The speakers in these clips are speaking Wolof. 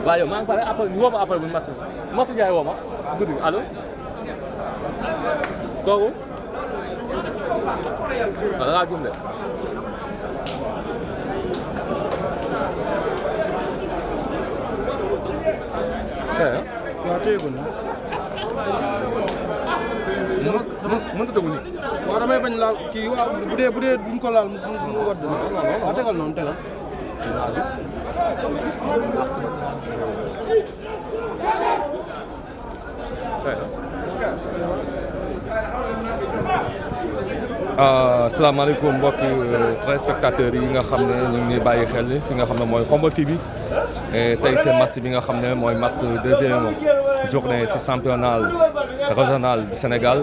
waaw yow maa ngi pare après woo ma après bu match Moussa Ndiaye woo ma guddi allo kooku da ngaa jum de waaw téye ko nii mënut a tegu nii. waaw damay bañ laal kii waaw bu dee duñ ko laal mu wadd. waaw tegal noonu tegal. asalaamaaleykum mbokki téléspectateurs yi nga xam ne ñu ngi bàyyi xel fi nga xam ne mooy Khombole TV tey seen match bi nga xam ne mooy match deuxième journée ci championnat régional du Sénégal.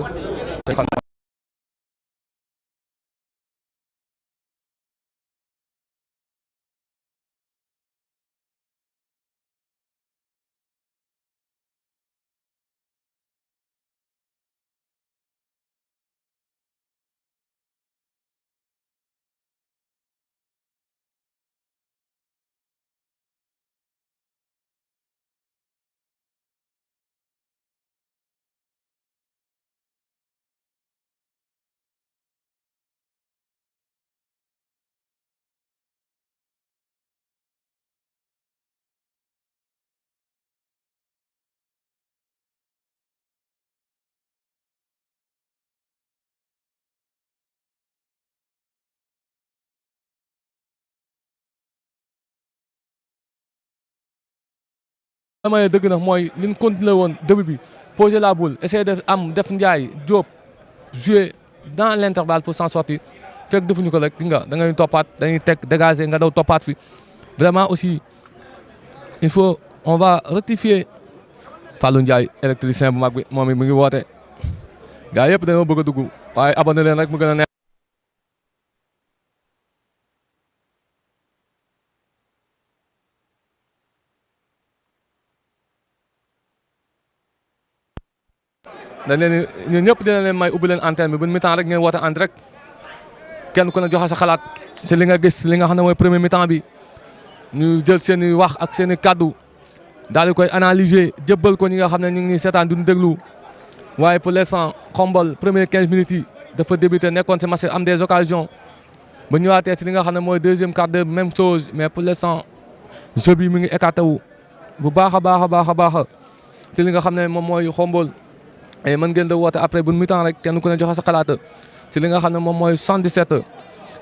damay dëgg nag mooy li ñu continué woon début bi poser la boule essayer de def Ndiaye Diop jouer dans l'intervalle pour s'en sortir fekk defuñu ko rek di nga da ngay toppaat dañuy teg dégager nga daw toppaat fi vraiment aussi il faut on va rectifier Fallou Ndiaye électricien bu mag bi moom it mu ngi woote gars yëpp dañoo bëgg a dugg waaye abonné leen rek mu gën a neex. dañ leen ñun ñëpp dina leen may ubbi leen antenne bi bu mi-temps rek ngeen woote en direct kenn ku ne joxe sa xalaat ci li nga gis li nga xam ne mooy premier mi-temps bi ñu jël seen i wax ak seen i kaddu daal di koy analyser jëbbal ko ñi nga xam ne ñu ngi nii seetaan duñu déglu waaye pour l'instant Khombole premier 15 minutes yi dafa débuté nekkoon si match am des occasions ba ñëwaatee ci li nga xam ne mooy deuxième quart d'heure même chose mais pour l'instant jeu bi mi ngi écarté wu bu baax a baax ci li nga xam ne moom mooy Khombole. et mën ngeen di woote après bu mi-temps rek kenn ku ne joxe sa xalaat ci li nga xam ne moom mooy 77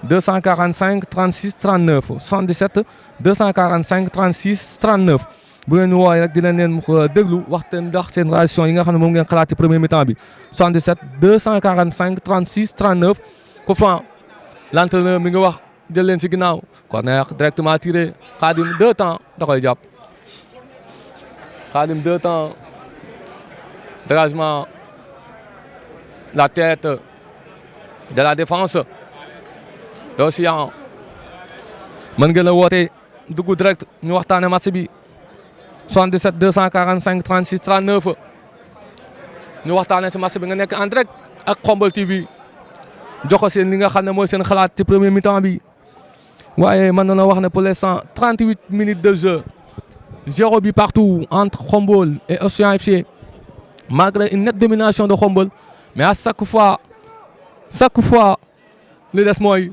245 36 39 77 245 36 39 bu ngeen ñu woowee rek dinañ leen déglu waxtaan ndax seen réaction yi nga xam ne moom ngeen xalaat ci premier mi-temps bi 77 245 36 39 coup franc l'entraîneur mi ngi wax jël leen ci ginnaaw corner directement tiré Khadim 2 temps da koy jàpp Khadim 2 temps. Dégagement, la tête de la défense d'Océan mën ngeen a woote dugg direct ñu waxtaane match bi 77 245 36 39 ñu waxtaane ci match bi nga nekk en direct ak Khombole TV jox ko seen li nga xam ne mooy seen xalaat ci premier mi-temps bi waaye mën na wax ne pour l'instant 38 minutes de jeu 0 but partout entre Khombole et Océan FC. Malgré une nette domination de Khombole mais à chaque fois li des mooy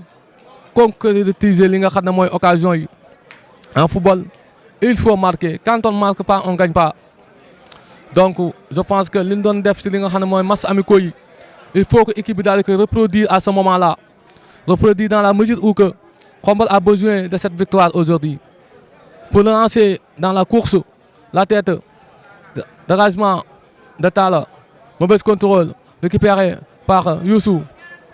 concrétiser li nga xam ne mooy occasion yi en football il faut marquer quand on ne marque pas on gagne pas donc je pense que li ñu doon def ci li nga xam ne mooy match amicaux yi il faut que équipe bi daal di koy reproduire à ce moment-là reproduire dans la mesure où que Khombole a besoin de cette victoire aujourd'hui pour le lancer dans la course la tête dégagement de Talla, mauvais contrôle, récupéré par Youssou.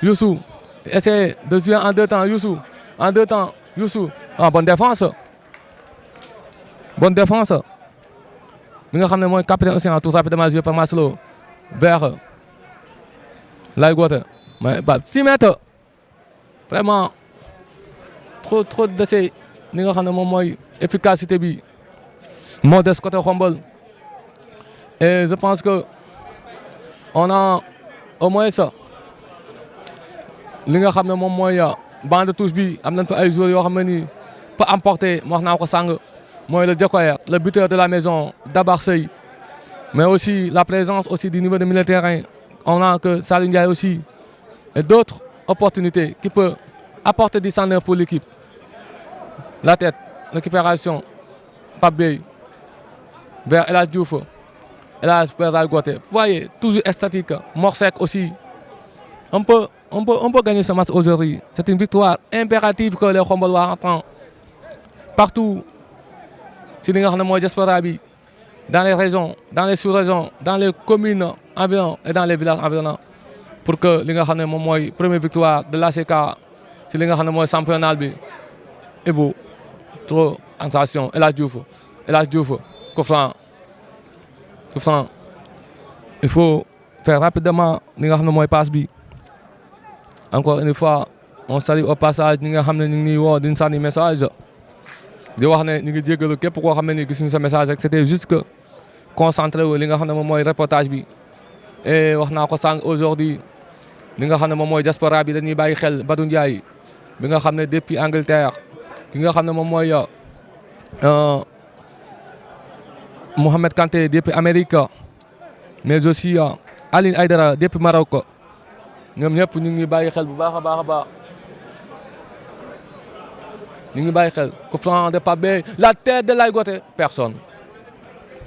Youssou essaie de jouer en deux temps. Youssou, en deux temps. Youssou, bonne défense. Bonne défense. Nous avons le capitaine aussi, tout rapidement joué par Maslow vers Laïgote. 6 mètres. vraiment trop dese li nga xam ne moom mooy efficacité bi moo des côté Khombole et je pense que on a au moins ça li nga xam ne moom mooy banc de touche bi am nañ fa ay joueurs yoo xam ne nii peut emporter wax naa ko sàng mooy le Djokovic le buteur de la maison Dabar Seye mais aussi la présence aussi du niveau de milieu de terrain on a que Salou Ndiaye aussi et d'autres opportunités qui peuvent apporter du sang pour l'équipe. La tête, récupération, Pape Beye, vers El Hadj Diouf, El Hadj Père Goté. Vous voyez, toujours statique. Morsec aussi. On peut gagner ce match aujourd'hui. C'est une victoire impérative que les Khombolois attendent. Partout, si nous avons diaspora, dans les régions, dans les sous-régions, dans les communes environnantes et dans les villages environnants, pour que nous avons la première victoire de l'ACK, si nous avons le championnat, et bon, trop en station. El Hadj Diouf, Koufran. Il faut faire rapidement les passes. Encore une fois, on salue au passage nous avons un message. di wax ne ñu ngi jéggalu képp koo xam ne ni gisuñu sa message rek c'était juste que concentré wu li nga xam ne moom mooy reportage bi et wax naa ko sànq aujourd'hui li nga xam ne moom mooy diaspora bi dañuy bàyyi xel Badou Ndiaye bi nga xam ne depuis Angleterre ki nga xam ne moom mooy Mohamed Kanté depuis Amérique mais aussi Aline Aïdara depuis Maroc ñoom ñëpp ñu ngi bàyyi xel bu baax a baax a baax ñu ngi bàyyi xel coup franc de Pape Beye la tête de Laye Goté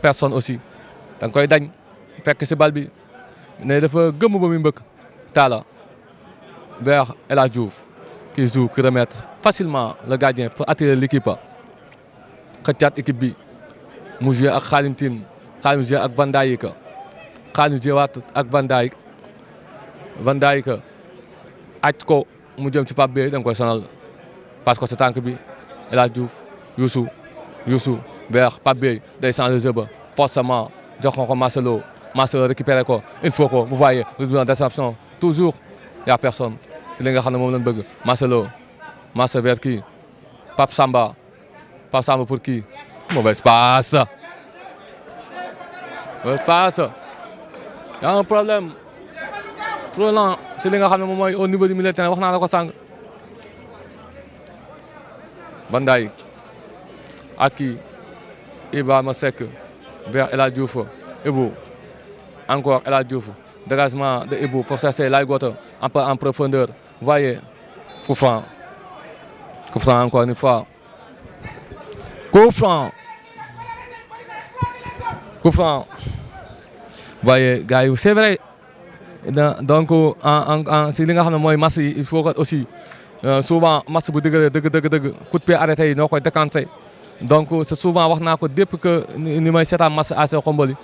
personne aussi da nga koy dañ fekk si bal bi ne dafa gëmm ba muy mbëkk Talla vers El Hadj Diouf qui joue qui remet facilement le gardien pour attirer l'équipe xëccaat équipe bi mu joué ak Khalim Tine Khalim joué ak Van Dijk Khalim joué waat ak Van Dijk aj ko mu jëm ci Pape Beye da nga koy sonal parce que ce tànk bi El Hadj Diouf Youssou vers Pape Beye day changer jeu ba forcément jox ko Marcelo récupérer ko il faut que vous voyez le double d'interception toujours y a personne ci li nga xam ne moom lañ bëgg Marcelo vers kii Pape Samba pour kii mauvaise passe y a un problème trop lent ci li nga xam ne moom mooy au niveau du milieu de terrain wax naa la ko sànq Van Dijk ak kii Ibrahima Seck vers El Hadj Diouf Ibou encore El Hadj Diouf dégagement de Ibou pour chercher Laye Goté un peu en profondeur vous voyez coup franc encore une fois coup franc vous voyez gars yi c'est vrai donc si li nga xam ne mooy match yi il faut que aussi souvent match bu dëgg coup de pied arrêté yi noo koy décanté donc c'est souvent wax naa ko depuis que ni may seetaan match AC Khombole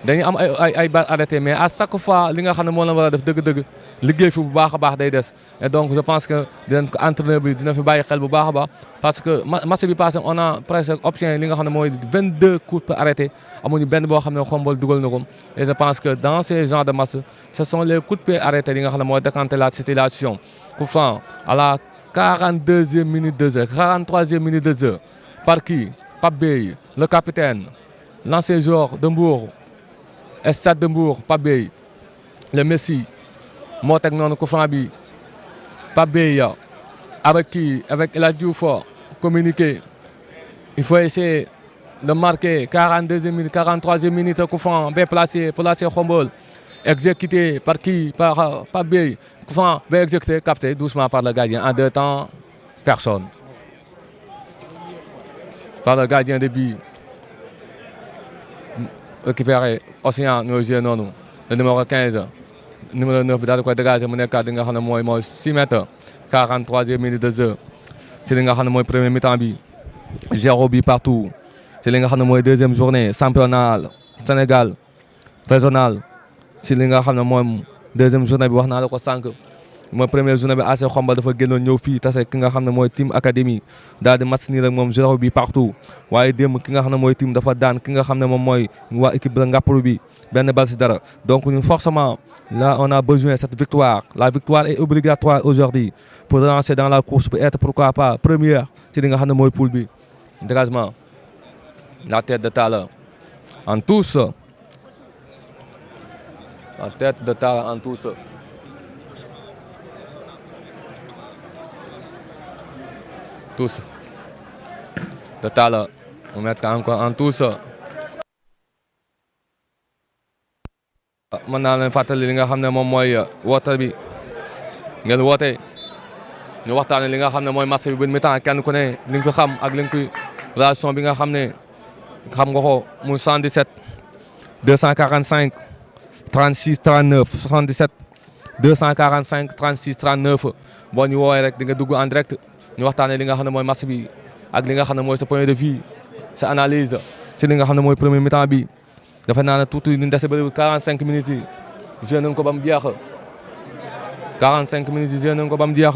dañuy am ay balles arrêté mais à chaque fois li nga xam ne moo la war a def dëgg liggéey fi bu baax a baax day des et donc je pense que dinañ ko entraîneur bi dina fi bàyyi xel bu baax a baax parce que match bi passé on a presque obtenu li nga xam ne mooy 22 coups de pied arrêté amuñu benn boo xam ne Khombole dugal na ko et je pense que dans ces genres de match ce sont les coups de pied arrêtés li nga xam ne mooy décanter la situation coup franc à la 42e minute de jeu 43e minute de jeu par qui Pape Beye le capitaine l'ancien joueur de Mbour Stade de Mbour Pape Beye le Messi moo teg noonu coup franc bi Pape Beye avec qui avec El Hadj Diouf communiqué il faut essayer de marquer 42e minute 43e minute coup franc bien placé pour lancer Khombole exécuté par qui par Pape Beye coup franc bien exécuté capté doucement par le gardien en deux temps personne par le gardien de but récupéré Océan ñoo joué noonu le numéro 15 numéro 9 bi daal di koy dégagé mu nekkaat li nga xam ne mooy 6 mètres 43e minute de jeu ci li nga xam ne mooy premier mi-temps bi 0 bi partout ci li nga xam ne mooy deuxième journée championnat Sénégal régional ci li nga xam ne mooy deuxième journée bi wax naa la ko sànq mooy première journée bi AC Xombal dafa génnoon ñëw fii tase ki nga xam ne mooy team académie daal di match nii rek moom 0 bi partout waaye démb ki nga xam ne mooy team dafa daan ki nga xam ne moom mooy waa équipe la Ngaparou bi benn bal si dara donc ñun forcément là on a besoin de cette victoire. La victoire est obligatoire aujourd'hui pour relancer dans la course pour être pourquoi pas première ci li nga xam ne mooy poule bi. Dégagement la tête de Talla en touche la tête de Talla en touche. Touche de Talla on mettra encore en touche. mën naa leen fàttali li nga xam ne moom mooy woote bi ngeen woote ñu waxtaanee li nga xam ne mooy match bi bu mi-temps kenn ku ne li nga fi xam ak li nga fi relation bi nga xam ne xam nga ko muy 77 245 36 39 77 245 36 39 boo ñu woowee rek di nga dugg en direct ñu waxtaanee li nga xam ne mooy match bi ak li nga xam ne mooy sa point de vue sa analyse ci li nga xam ne mooy premier mi-temps bi. dafa naa ne tuuti ñu dese bëriwul 45 minutes yi joué nañ ko ba mu jeex 45 minutes yi joué nañ ko ba mu jeex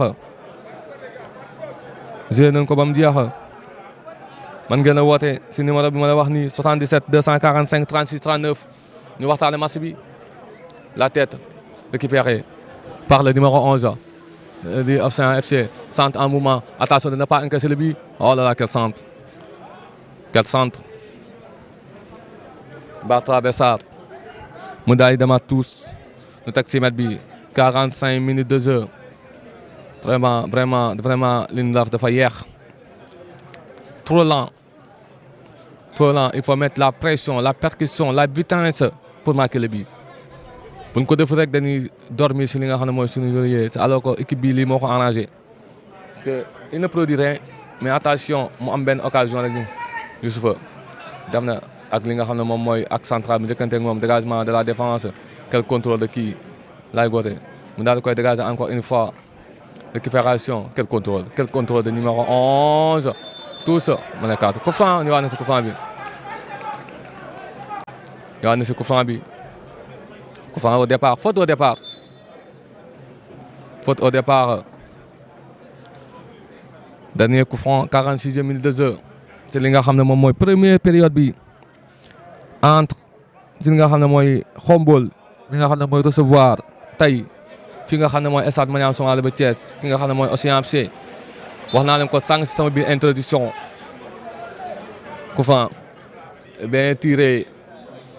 joué nañ ko ba mu jeex man ngeen a woote si numéro bi ma la wax nii 77 245 36 39 ñu waxtaane match bi la tête récupérée par le numéro 11 di Océan FC centre en mouvement attention de ne pas encaisser le but oh là là quel centre Bartra Bessar mu daal di demaat tous ñu teg ci mètre bi 45 minutes de jeu vraiment li ñu def dafa yeex trop lent il faut mettre la pression la percussion la vitesse pour marquer le but bu ñu ko def rek dañuy dormir si li nga xam ne mooy suñu yooyu alors que équipe bi lii moo ko arrangé que il ne produit rien mais attention mu am benn occasion rek ñu Youssoufa dem na ak li nga xam ne moom mooy ak central bi njëkkante ak moom dégagement de la défense quel contrôle de kii Laye Gothé mu daal di koy dégager encore une fois récupération quel contrôle de numéro 11 tout ça mu nekkaat coup franc ñu wax ne si coup franc bi coup franc au départ faute au départ dernier coup franc 46e minute de jeu ci li nga xam ne moom mooy première période bi entre ci nga xam ne mooy Xombol li nga xam ne mooy recevoir tey fi nga xam ne mooy stade Maniang Soumaré ba Thiès ki nga xam ne mooy Océan FC wax naa leen ko sànq si sama biir introduction coup franc bien tiré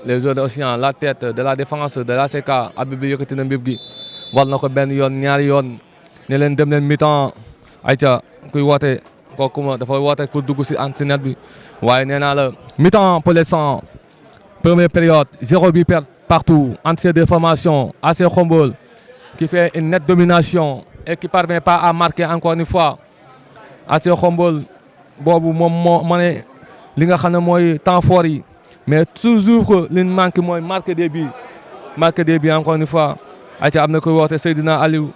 les joueurs de Océan la tête de la défense de l'ASC Habib bi yëkkati na mbir gi war na ko benn yoon ñaari yoon ne leen dem leen mi-temps ayca kuy woote kooku ma dafa woote pour dugg si net bi waaye nee naa la mi-temps pour les 100 première période 0 but partout entre ces deux formations AC Xombol qui fait une nette domination et qui parvient pas à marquer encore une fois AC Xombol boobu moom moo ma ne li nga xam ne mooy temps fort yi mais toujours li ñu manque mooy marquer des buts encore une fois ayca am na koy woote Seydina Aliou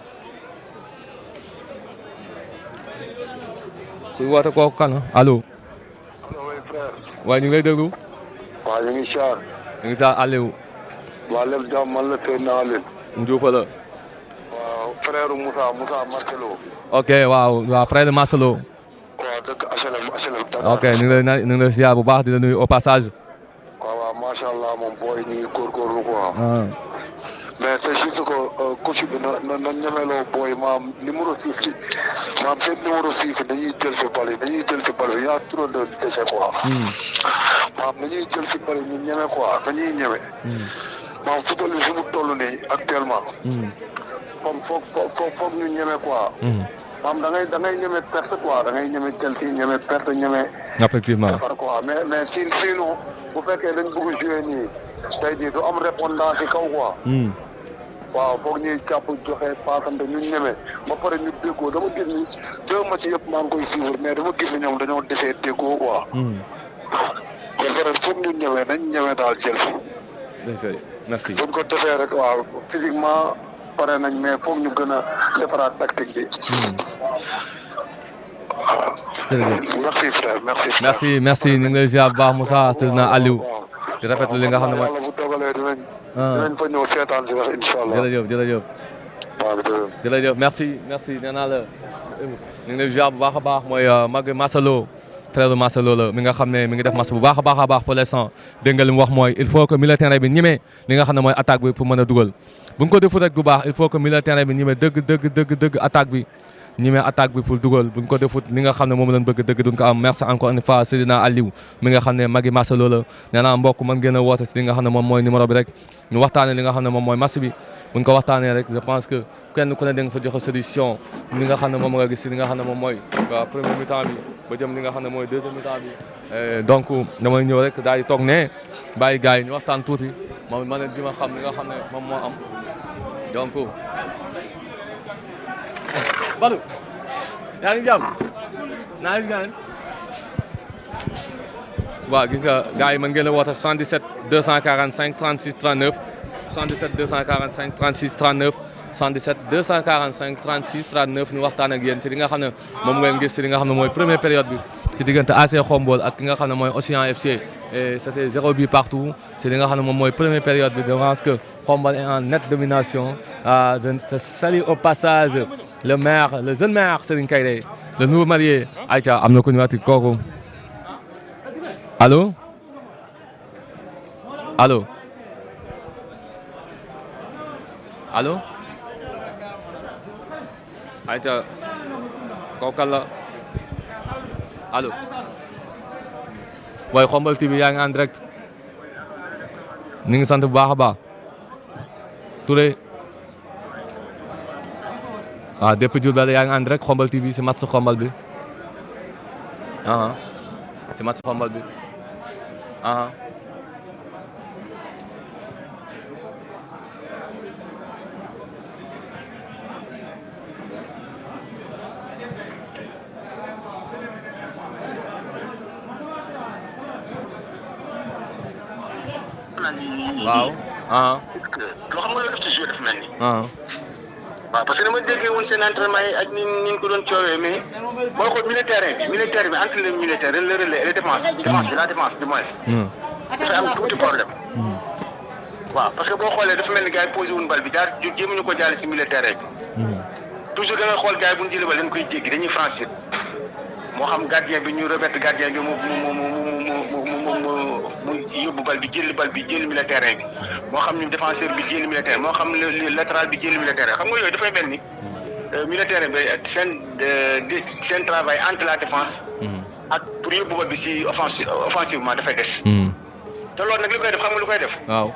kuy woote kooku kan allo. waaye ñu ngi lay déglu. waaw ñu ngi siyaar. ñu ngi siyaar Aliou. waa lépp jàmm man la Seydina Aliou. Ndioufa la. waaw frère Moussa Marcelo. ok waaw frère Marcelo. waaw dëkk HLM. ok ñu ngi lay siyaar bu baax di la nuyu au passage. waaw macha allah moom booy ñu ngi góorgóorlu quoi. mais c'est juste que coach bi na ñemeloo booy maam numéro 6 bi maam seen numéro 6 dañuy jël si bal yi y a trop de déchets quoi. maam dañuy jël si bal yi ñu ñeme quoi dañuy ñeme. maam football bi fi mu toll nii actuellement. comme foog ñu ñeme quoi. maam da ngay ñeme perte quoi da ngay ñeme jël si ñeme perte ñeme. effectivement defar quoi mais sinon bu fekkee dañ bëgg jouer nii tey jii du am répondant ci kaw quoi. waaw foog ñuy jàpp joxe paasante ñu ñeme ba pare ñu déggoo dama gis ni 2 matchs yëpp maa ngi koy suivre mais dama gis ni ñoom dañoo desee déggoo quoi. ba pare foog ñu ñëwee nañ ñëwee daal jël fi. merci buñ ko defee rek waaw physiquement pare nañ mais foog ñu gën a defaraat tactique bi. merci frère merci ñu ngi lay ziar bu baax Moussa Seydina Aliou. di rafetlu li nga xam ne mooy yàlla bu dogalee dinañ fa ñëw seetaan si sax incha allah. jërëjëf combat bi. jërëjëf merci nee naa la ñu ngi lay ziar bu baax a baax mooy mag Masalo frère Masalo la mi nga xam ne mi ngi def match bu baax a baax pour l'instant dégg nga li mu wax mooy il faut que militaire bi ñemee li nga xam ne mooy attaque bi pour mën a dugal bu ñu ko defut rek bu baax il faut que militaire bi ñemee dëgg attaque bi ñemee attaque bi pour dugal bu ñu ko defut li nga xam ne moom lañ bëgg dëgg duñ ko am merci encore une fois Seydina Aliou mi nga xam ne magi Masalo la nee naa mbokk mën ngeen a woote si li nga xam ne moom mooy numéro bi rek ñu waxtaanee li nga xam ne moom mooy match bi bu ñu ko waxtaanee rek je pense que kenn ku ne da nga fa joxe solution li nga xam ne moom nga gis li nga xam ne moom mooy premier mi-temps bi ba jëm li nga xam ne mooy deuxième mi-temps bi donc damay ñëw rek daal di toog ne bàyyi gars yi ñu waxtaan tuuti moom ma ne di ma xam li nga xam ne moom moo am donc Badou yaa ngi jàmm naa ngi gaañ waaw gis nga gars yi mën ngeen a woote 77 245 36 39 77 245 36 39 77 245 36 39 ñu waxtaan ak yéen ci li nga xam ne moom ngeen gis ci li nga xam ne mooy première période bi ci diggante AC Khombole ak ki nga xam ne mooy Océan FC et c'était 0 but partout ci li nga xam ne moom mooy première période bi je pense que Khombole est en nette domination je salue au passage le maire le jeune maire Serigne Kairé le nouveau marié ayca am na ku ñu waxati kooku allo allo allo ayca kooku kan la allo waaye Khombole TV yaa ngi en direct ñu ngi sant bu baax a baax Touré waaw depuis Diourbel yaa ngi en direct Khombole TV si match Khombole bi si match Khombole bi waaw parce que loo xam nga loo def ci joué dafa mel ni. waaw parce que dama déggee woon seen entraînement yi ak ni ñu ko doon coowee mais booy xool militaire bi entre le militaire le relais et la défense bi du moins. dafay am tuuti problème. waaw parce que boo xoolee dafa mel ni gars yi posé wuñ bal bi jaar jéemuñu ko jaale si militaire bi. toujours da nga xool gars yi bu ñu jëlee bal dañ koy jéggi dañuy franchir moo xam gardien bi ñu remettre gardien bi mu yóbbu bal bi jël militaire bi moo xam ni défenseur bi jël militaire moo xam latéral bi jël militaire xam nga yooyu dafay mel ni militaire bi seen travail entre la défense ak pour yóbbu bal bi si offensivement dafay des te loolu nag li koy def xam nga lu koy def waaw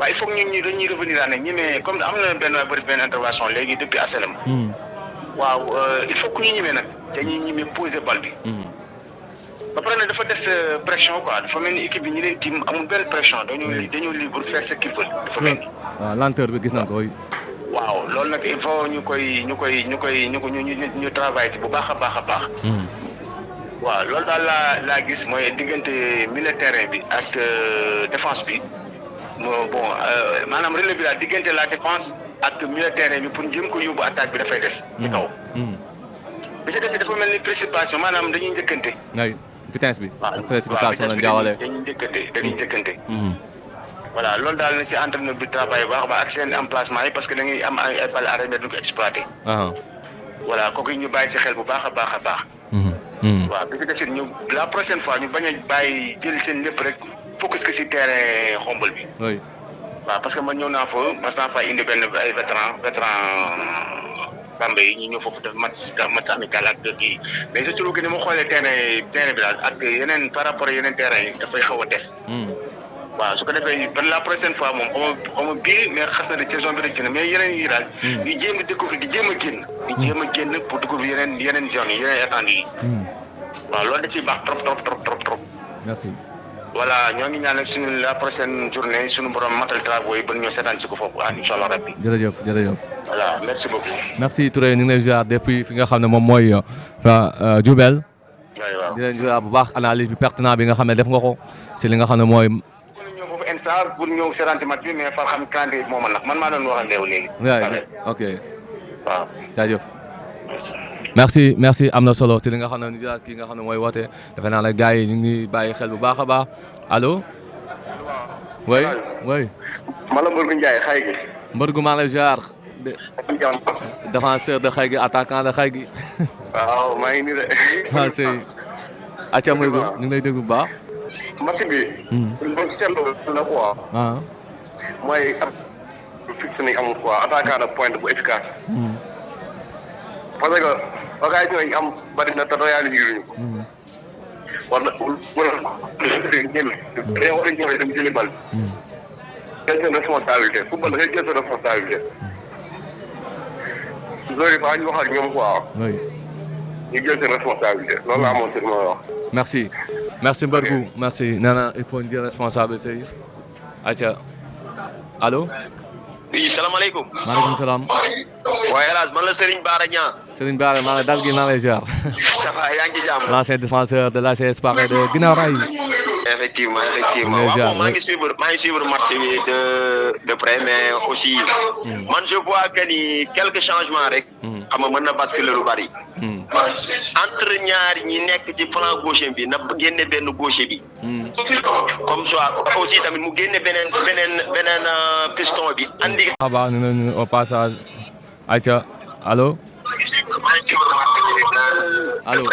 il faut que ñun dañuy revenir à ne ñemee comme am na benn intervention léegi depuis ASLM waaw il faut que ñu ñemee nag dañuy ñemee poser bal bi ba pare nag dafa des pression quoi dafa mel ni équipe bi ñi leen team amul benn pression dañoo libre faire ce qu'ils veulent dafa mel ni. waaw lenteur bi gis nañ ko. waaw loolu nag il faut ñu travailler ci bu baax a baax. waaw loolu daal laa gis mooy diggante milieu terrain bi ak défense bi bon maanaam relais bi daal diggante la défense ak milieu terrain bi pour jëm ko yóbbu attaque bi dafay des. ci kaw. bi si des dafa mel ni précipitation maanaam dañuy njëkkante. vitesse bi. waaw dañuy njëkkante. voilà loolu daal na si entraîneur bi travail baax ba ak seen emplacement yi parce que da ngay am ay balles arrêtées du ko exploité. voilà kooku ñu bàyyi si xel bu baax a baax. waaw bi si des ñu la prochaine fois ñu bañ a bàyyi jël seen lépp rek focus que si terrain Khombole bi. waaw parce que man ñëw naa fa indi benn ay vétéran Bambey yi ñu ñëw foofu def match amical ak kii mais surtout que ni ma xoolee terrain bi daal ak yeneen par rapport yeneen terrain yi dafay xaw a des. waaw su ko defee ba la prochaine fois moom xaw ma bii mais xas na de saison bi rëcc na mais yeneen yi daal. di jéem a découvrir di jéem a génn pour découvrir yeneen zones yi yeneen étendues yi. waaw loolu da ciy baax trop. merci. voilà ñoo ngi ñaanal suñu la prochaine journée suñu borom matal travaux yi ba ñoo seetaan si ko foofu incha allah rabbi. jërëjëf. voilà merci beaucoup. merci Touré ñu ngi lay ziar depuis fi nga xam ne moom mooy Diourbel. waaw di leen ziar bu baax analyse bi pertinent bi nga xam ne def nga ko si li nga xam ne mooy. ñëw foofu instant pour ñëw seetaan si match bi mais far xam calendrier bi moo mën nag man maa doon wax ak yow léegi. ok. waaw jaajëf. merci am na solo ci li nga xam ne kii nga xam ne mooy woote defe naa la gars yi ñu ngi bàyyi xel bu baax a baax allo. oui. ma la Mbërgu Ndiaye xay gi. Mbërgu maa lay ziar. défenseur de xëy gi attaquant de xëy gi. waaw maa ngi nii de. ah c'est. acca muy ko ñu ngi lay déglu bu baax. match bi. ba seetlu la quoi. mooy am fixe nañ amul quoi attaquant de pointe bu efficace. parce que occasion yi am bari na te réalisé ñu ko. war na war a ñëwee dem jëli bal. jël seen responsabilité football da ngay jël seen responsabilité. loolu it ñu wax ak ñoom quoi. oui. ñu jël seen responsabilité loolu laa amoon si li ma wax. merci merci Mbargou merci nee na il faut ñu jël responsabilité yi. acca allo. oui salaamaaleykum. maaleykum salaam. waaye El Hadj man la Serigne Bara Niang. Serigne Bara maa ngi dal gi maa lay ziar. ça va yaa ngi ci jàmm. l'ancien défenseur de l'AS Espoir de Guinaw Rail. effectivement waaw maa ngi suivre match bi de près mais aussi. man je vois que ni quelques changements rek. xam nga mën na basculer lu bari. entre ñaar ñi nekk ci flanc gauche bi na génne benn gauche bi. comme ça aussi tamit mu génne beneen piston bi andi. baax nañu au passage. ayca allo. allo.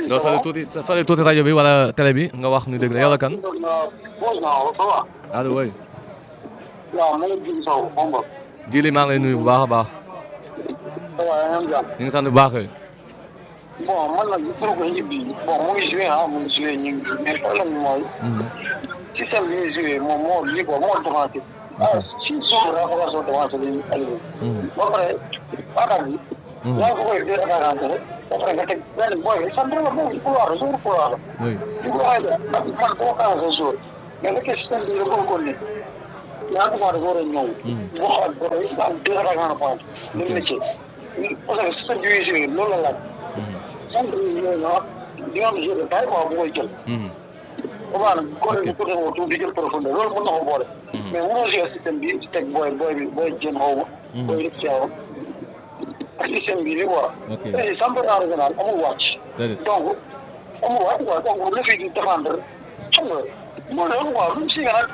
doo sori tuuti rajo bi wala télé bi nga wax ñu dégg la yow la kan. allo oui. Jili maa ngi lay nuyu bu baax a baax. ñu ngi sant bu baax kay. bon man nag équipe bi bon mu ngi joué ñu ngi mais problème bi mooy. système bi ñuy joué moom moo lii quoi moo défensif. si suuf dafa war a soo défensif dañuy arrivé. ba pare attaque bi. yaa ngi ko koy deux attaquant rek ba pare nga teg benn booy bi sant la moom couloir la suuf couloir la. oui li ko waxee de man boo ko waxee suuf mais nga système bi dafa ko ne yaa ngi ko war a ñëw. boo xool booy yi am deux attaquant de pointe. le métier parce que système bi ñuy joué loolu la laaj. centre bi yooyu noonu di nga am jeu de taille quoi bu koy jël. bu baax nag côté bi côté boobu di jël profondeur loolu mën na ko boole. mais mënoo jouer système bi ci teg booy bi booy jëm xaw ma. booy rek seewam ak système bi li quoi. ok tey championnat régional amul wàcc. donc amul wàcc quoi donc le fait di défendre xam nga moo loolu quoi même si nga nag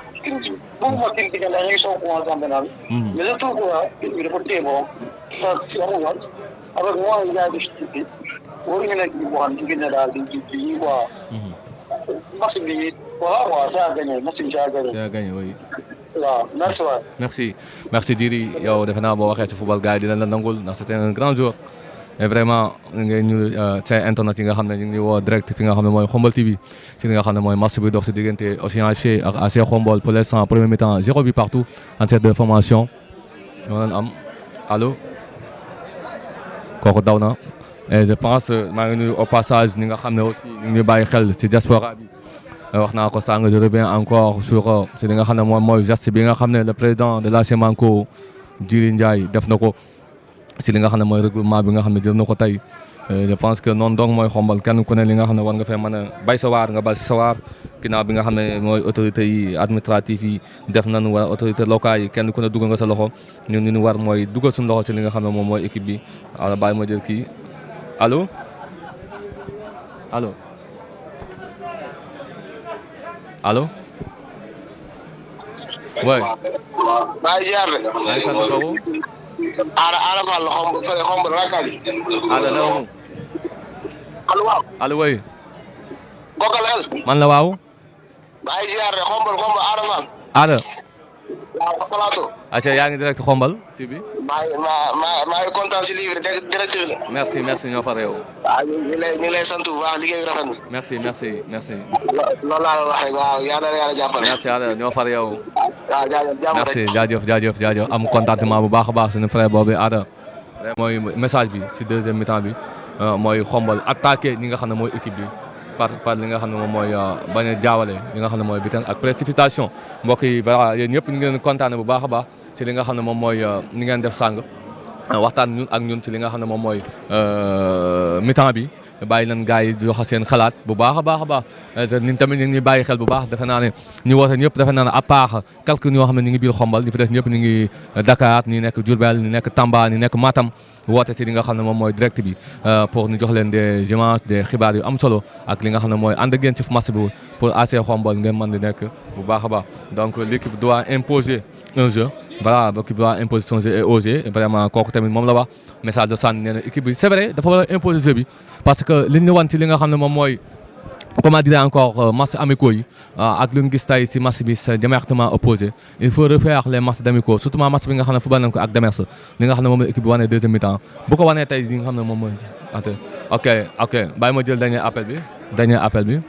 bëgguma critiquer ndax ñu ngi soog a commencé championnat bi. mais je trouve que bi dafa téye boppam si amul wàcc avec moi yi gars yi di waruñu nekk di boo xam ne jigéen ñi daal di yi quoi. match bi voilà quoi ça a gagné match bi ça a gagné. ça a gagné oui. waaw merci waay. merci Diri yow defe naa boo waxee ci football gars yi dinañ la nangul ndax c'était un grand joueur. et vraiment ngeen ñu seen internet yi nga xam ne ñu ngi woo direct fi nga xam ne mooy Khombole TV si li nga xam ne mooy match bi dox si diggante Océan FC ak AS Khombole pour l'instant premier mi-temps 0 but partout en cette de formation. ñoo leen am allo kooku daw na. et je pense maa ngi nuyu au passage ñi nga xam ne aussi ñu ngi bàyyi xel ci diaspora bi wax naa ko sànq je reviens encore sur ci li nga xam ne moom mooy geste bi nga xam ne le président de l'AS Manko Djily Ndiaye def na ko ci li nga xam ne mooy regroupement bi nga xam ne jël na ko tey je pense que noonu donc mooy Khombole kenn ku ne li nga xam ne war nga fee mën a bay sa waar nga bay sa waar ginnaaw bi nga xam ne mooy autorités yi administratifs yi def nañu wala autorités locales yi kenn ku ne dugal nga sa loxo ñun li ñu war mooy dugal suñu loxo ci li nga xam ne moom mooy équipe bi wala bàyyi ma jël kii allo allo allo. oui. maa ngi ziar de. maa ngi sant kooku. Ada Fall Khombole rakkaay. Ada na mu. allo waaw. allo oui. kooku la. man la waaw. maa ngi ziar de Khombole Ada Fall. Ada. waaw plateau. acca yaa ngi direct Khombole TV. maa ngi kontaan si livre direct bi. merci ñoo fa réew. waaw ñu ngi lay sant bu baax liggéey bi rafet na. merci. loolu laa wax rek waaw yàlla na yàlla jàppale. merci Ada ñoo fa réew. waaw jaajëf merci jaajëf am contentement bu baax a baax suñu frère boobu Ada. mooy message bi si deuxième mi-temps bi mooy Khombole attaqué ñi nga xam ne mooy équipe bi. par li nga xam ne moom mooy bañ a jaawale li nga xam ne mooy bitan ak précipitation mbokk yi voilà yéen ñëpp ñu ngi leen kontaane bu baax a baax ci li nga xam ne moom mooy ni ngeen def sàng waxtaan ñun ak ñun ci li nga xam ne moom mooy mi-temps bi bàyyi leen gars yi di wax seen xalaat bu baax a baax ñun tamit ñu ngi bàyyi xel bu baax defe naa ne ñu woote ñëpp defe naa ne à part quelques ñoo xam ne ñu ngi biir Khombole ñu fi def ñëpp ñu ngi Dakar ñi nekk Diourbel ñi nekk Tamba ñi nekk Matam woote ci li nga xam ne moom mooy direct bi pour ñu jox leen des images des xibaar yu am solo ak li nga xam ne mooy ànd ak yéen ci match bi pour AS Khombole ngeen mën di nekk bu baax a baax donc l'équipe doit imposer un jeu voilà donc il doit imposer son jeu et oser vraiment kooku tamit moom la wax message de sànni nee na équipe bi c'est vrai dafa war a imposer jeu bi parce que li ñu wan ci li nga xam ne moom mooy comment dire encore match amicaux yi ak lu ñu gis tey si match bi c'est diamétralement opposé il faut refaire les matchs d'amicaux surtout match bi nga xam ne football nañ ko ak Demers li nga xam ne moom la équipe bi wane deuxième mi-temps bu ko wanee tey li nga xam ne moom mooy ok bàyyi ma jël dernier appel bi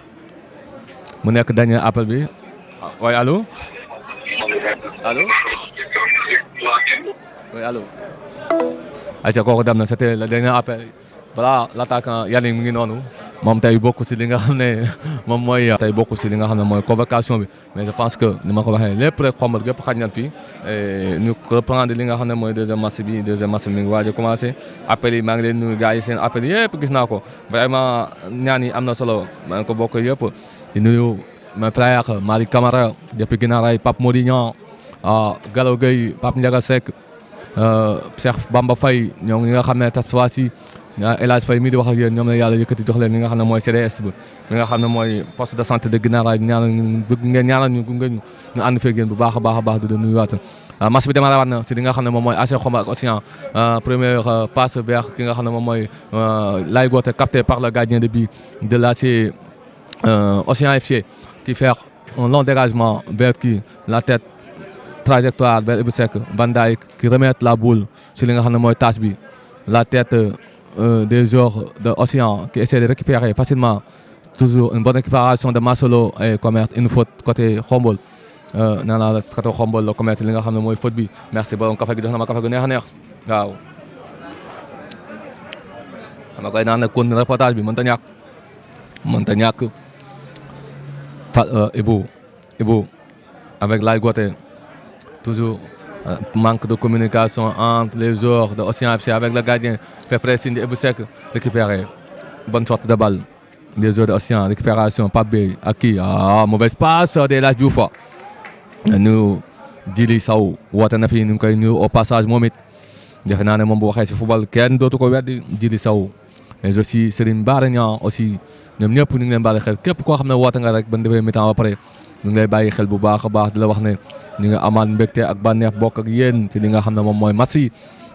mu nekk dernier appel bi oui allô oui allô ayca kooku dem na c'était le dernier appel voilà l'attaquant Yannick mi ngi noonu moom tey bokk si li nga xam ne moom mooy tey bokk si li nga xam ne mooy convocation bi mais je pense que ni ma ko waxee lépp rek xombal gépp xaj nañ fi ñu reprendre li nga xam ne mooy deuxième match bi mi ngi waaj a commencé appel yi maa ngi leen nuyu gars yi seen appel yëpp gis naa ko vraiment ñaan yi am na solo maa ngi ko bokk yëpp di nuyu mes frères Malick Camara depuis Guinaray Pape Modignan Gallo Gueye Pape Ndiaga Seck Cheikh Bamba Faye ñoo ngi nga xam ne tas fois si El Hadj Faye mii di wax ak yéen ñoom la yàlla yëkkati jox leen li nga xam ne mooy CDS bi li nga xam ne mooy poste de santé de Guinaray bëgg ngeen ñaanal ñu gunge ñu ànd feeg yéen bu baax a baax di nuyuwaat match bi démarré waat na si li nga xam ne moom mooy AC Khombole ak Océan première passe vers ki nga xam ne moom mooy Laye Gothé capté par le gardien de but de l'AC Océan FC qui fait un long dégagement vers la tête trajectoire vers Ibou Seck Van Dijk qui remet la boule sur li nga xam ne mooy tâche bi la tête des joueurs de Océan qui essaient de récupérer facilement toujours une bonne récupération de Marcelo et commettre une faute côté Khombole nee naa la côté Khombole la commettre li nga xam ne mooy faute bi merci borom café gi jox na ma café gu neex a neex waaw dama koy naan nag continuer reportage bi mënta ñàkk Ibou avec Laye Gothé toujours manque de communication entre les joueurs de Océan FC avec le gardien fait pressing de Ibou Seck récupéré bonne sortie de balle des joueurs de Océan récupération Pape Bey ak kii mauvaise passe de El Hadj Diouf ñu Djili Sow woote na fi ñu ngi koy nuyu au passage moom it defe naa ne moom bu waxee ci football kenn dootu ko weddi Djili Sow mais aussi Serigne Bara Niang aussi ñoom ñëpp ñu ngi leen bàyyi xel képp koo xam ne woote nga rek ban defee mi-temps ba pare ñu ngi lay bàyyi xel bu baax a baax di la wax ne ñu ngi amaat mbégte ak bànneex bokk ak yéen ci li nga xam ne moom mooy match yi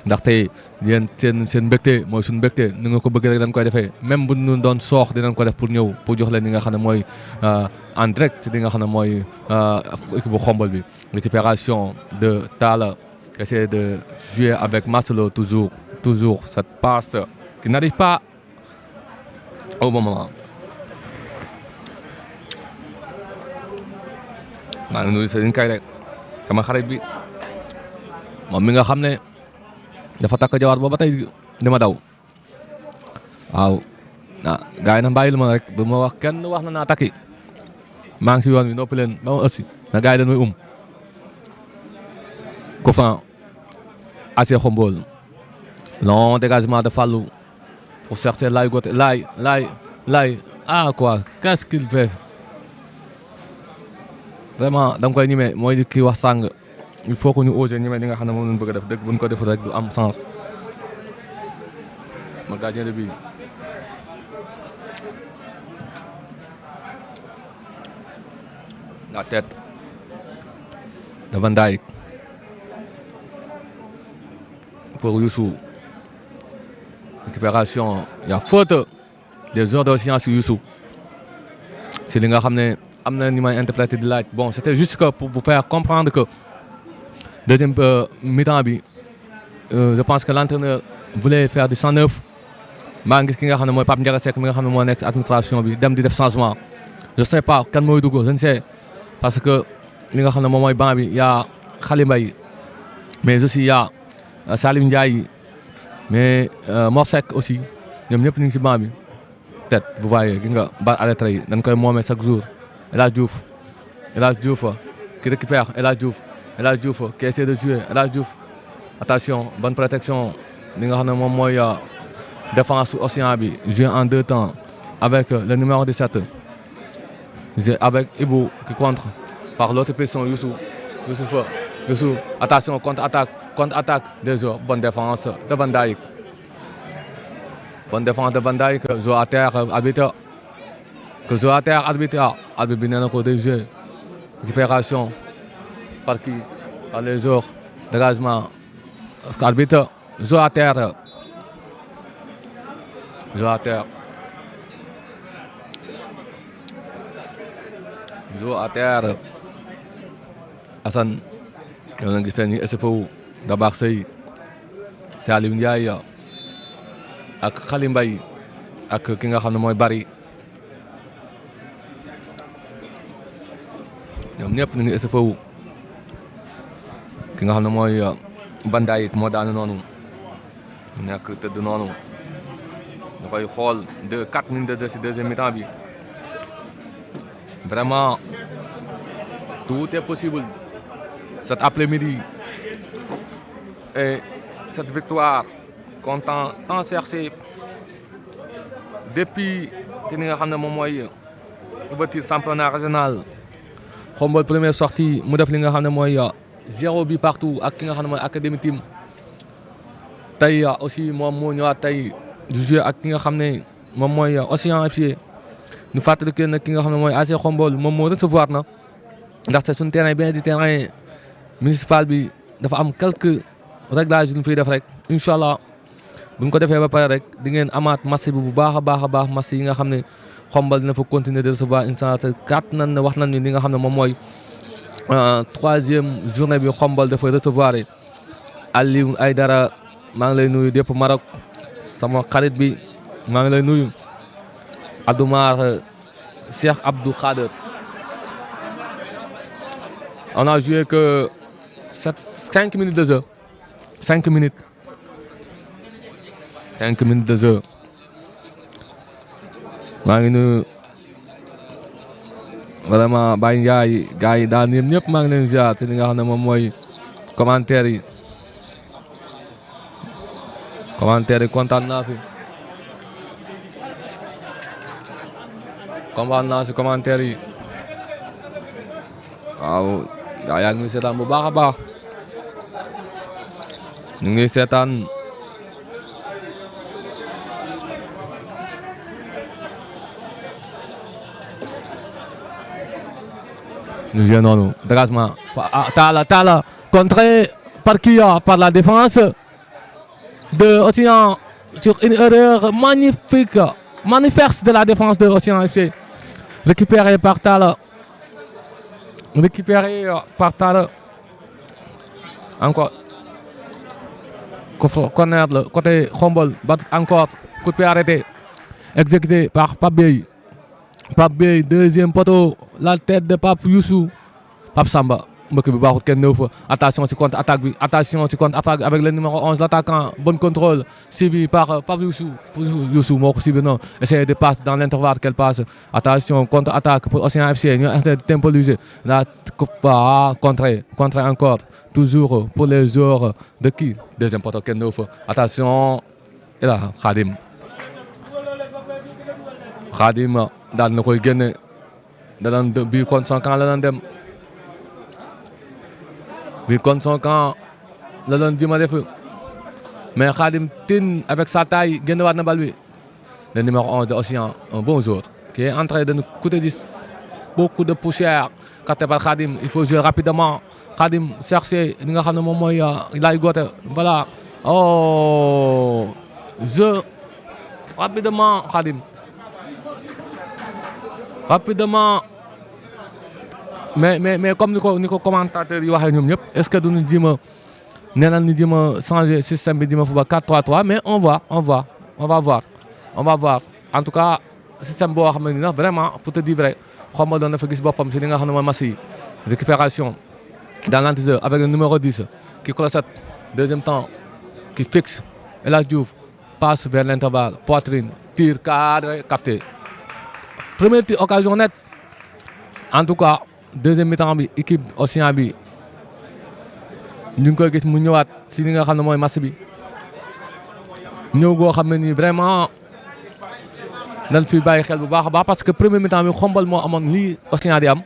ndaxte yéen seen mbégte mooy suñu mbégte ni nga ko bëgg rek dañ koy defee même bu ñu doon soox dinañ ko def pour ñëw pour jox leen li nga xam ne mooy en direct ci li nga xam ne mooy équipe bu Khombole bi récupération de Talla essayer de jouer avec Marcelo toujours cette passe qui n'arrive pas au bon moment. maa ngi nuyu Serigne Kay rek sama xarit bi moom mi nga xam ne dafa takk jawaar ba tey di ma daw waaw gars yi na bàyyil ma rek bu ma wax kenn wax na naa takki maa ngi si yoon wi noppi leen ba ma ëssi na gars yi dañ may coup franc AC Khombole long dégagement de Fallou pour chercher Laye Gothé Laye quoi qu'est-ce qu'il fait vraiment da nga koy ñemee mooy kii wax sàng il faut que ñu oser ñemee li nga xam ne moom lañ bëgg a def dëgg buñ ko defee rek du am sens ma gardien de but la tête de Van Dijk pour Youssou récupération il y a faute des joueurs d'Océan sur Youssou c'est li nga xam ne am na ni may interpréter di laaj bon c'était juste que pour vous faire comprendre que deuxième mi-temps bi je pense que l'entraîneur voulait faire du 109 maa ngi gis ki nga xam ne mooy Pape Ndiaga Seck mi nga xam ne moo nekk administration bi dem di def changement je sais pas kan mooy dugg je ne sais parce que li nga xam ne moom mooy banc bi y a Khaly Mbaye mais aussi y a Salim Ndiaye mais Mor Seck aussi ñoom ñëpp ñu ngi si banc bi peut-être vous voyez gis nga bal arrêté yi dañ koy moomee chaque jour El Hadj Diouf qui récupère El Hadj Diouf qui essaie de jouer El Hadj Diouf attention bonne protection li nga xam ne moom mooy défense su Océan bi jouer en deux temps avec le numéro 17 avec Ibou qui contre par l'autre position Youssou attention contre-attaque des joueurs bonne défense de Van Dijk joue à terre arbitre bi nee na ko day jouer récupération par les joueurs dégagement arbitre jeu à terre jeu à terre jeu à terre Assane yow na ngi fenn ni SFO Dabax Seye Saliou Ndiaye ak Xali Mbaye ak ki nga xam ne mooy Bari ñoom ñëpp ñu ngi SFO ki nga xam ne mooy Bandaay moo daanu noonu nekk tëdd noonu da koy xool 4 minutes de ci deuxième mi-temps bi vraiment tout est possible cet après-midi et cette victoire qu'on tant cherché depuis ci li nga xam ne moom mooy ouverture championnat régional Khombole première sortie mu def li nga xam ne mooy 0 bi partout ak ki nga xam ne mooy académie team tey aussi moom moo ñëwaat tey du jouer ak ki nga xam ne moom mooy Océan FC ñu fàttali que nag ki nga xam ne mooy AC Khombole moom moo recevoir na ndaxte suñu terrain bien di terrain municipal bi dafa am quelques réglages yu ñu fiy def rek incha allah bu ñu ko defee ba pare rek di ngeen amaat match bi bu baax a baax match yi nga xam ne Khombole dina fa continuer de recevoir incha allah te nañ ne wax nañ ni li nga xam ne moom mooy 3e journée bi Khombole dafay recevoir Aliou Aïdara maa ngi lay nuyu dépp Maroc sama xarit bi maa ngi lay nuyu Abdoumar Cheikh Abdou Khader on a joué que 5 minutes de jeu 5 minutes de jeu maa ngi nuyu vraiment Baye Ndiaye gars yi daal ñëpp maa ngi leen ziar ci li nga xam ne moom mooy commentaire yi kontaan naa fi si commentaire yi waaw yaa ngi seetaan bu baax a baax ñu ngi seetaan ñu joué noonu dégagement Talla contré par qui? Par la défense de Océan sur une erreur magnifique manifeste de la défense de Océan FC récupéré par Talla encore corner le côté Khombole bat encore coup de pied arrêté exécuté par Pape Beye deuxième poteau la tête de Pape Youssou Pape Samba mbëkk bi baaxut kenn ñëw fa attention ci contre attaque bi avec le numéro 11 l'attaquant bon contrôle suivi par Pape Youssou moo ko suivi non essayer de passer dans l'intervalle qu'elle passe attention contre attaque pour Océan FC ñu temporiser la contré encore toujours pour les joueurs de qui deuxième poteau kenn ñëw fa attention et là Khadim daal na koy génne da doon bii contre son camp la doon dem bii contre son camp la doon jima def mais Khadim Tine avec sa taille génnewaat na bal bi le numéro 11 de Océan un bon joueur qui est en train de nous coûter beaucoup de poussière capté par Khadim il faut jouer rapidement Khadim chercher li nga xam ne moom mooy lay goote voilà jeu rapidement Khadim mais comme ni ko commentateur yi waxee ñoom ñëpp est-ce que duñu jéem a changer système bi jéem a football 4-3-3 mais on va voir en tout cas système boo xam ne nii vraiment pour te dire vrai Khombole doon na fa gis boppam ci li nga xam ne mooy match yi récupération dans l'anti-jeu avec le numéro 10 qui clochette deuxième temps qui fixe El Hadj Diouf passe vers l'intervalle poitrine tir cadré capté première occasion nette en tout cas deuxième mi-temps bi équipe Océan bi ñu ngi koy gis mu ñëwaat si li nga xam ne mooy match bi ñëw goo xam ne nii vraiment dañ fi bàyyi xel bu baax a baax parce que premier mi-temps bi Khombole moo amoon lii Océan di am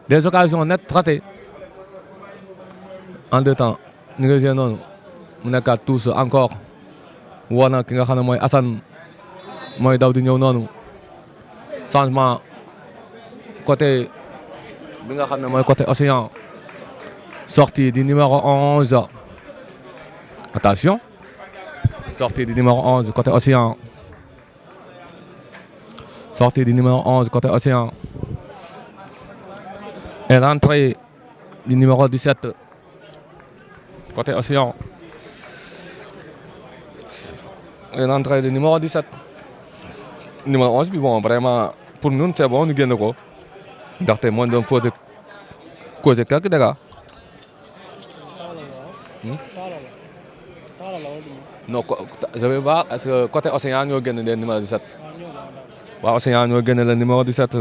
des occasions nettes ratées en deux temps ñu ngi gisee noonu mu nekkaat tous encore woo na ki nga xam ne mooy Assane mooy daw di ñëw noonu. Changement côté bi nga xam ne mooy côté Océan Sortie du numéro 11. Attention. Sortie du numéro 11 côté Océan. Sortie du numéro 11 côté Océan. Et l'entrée du numéro 17 côté Océan. Et l'entrée du numéro 17. Numéro 11, puis bon, vraiment, pour nous, c'est bon, nous gagnons. Ndaxte moo doon faute causé quelques dégâts. Non, je vais voir côté Océan ñoo génn le numéro 17. waaw Océan ñoo génn le numéro 17.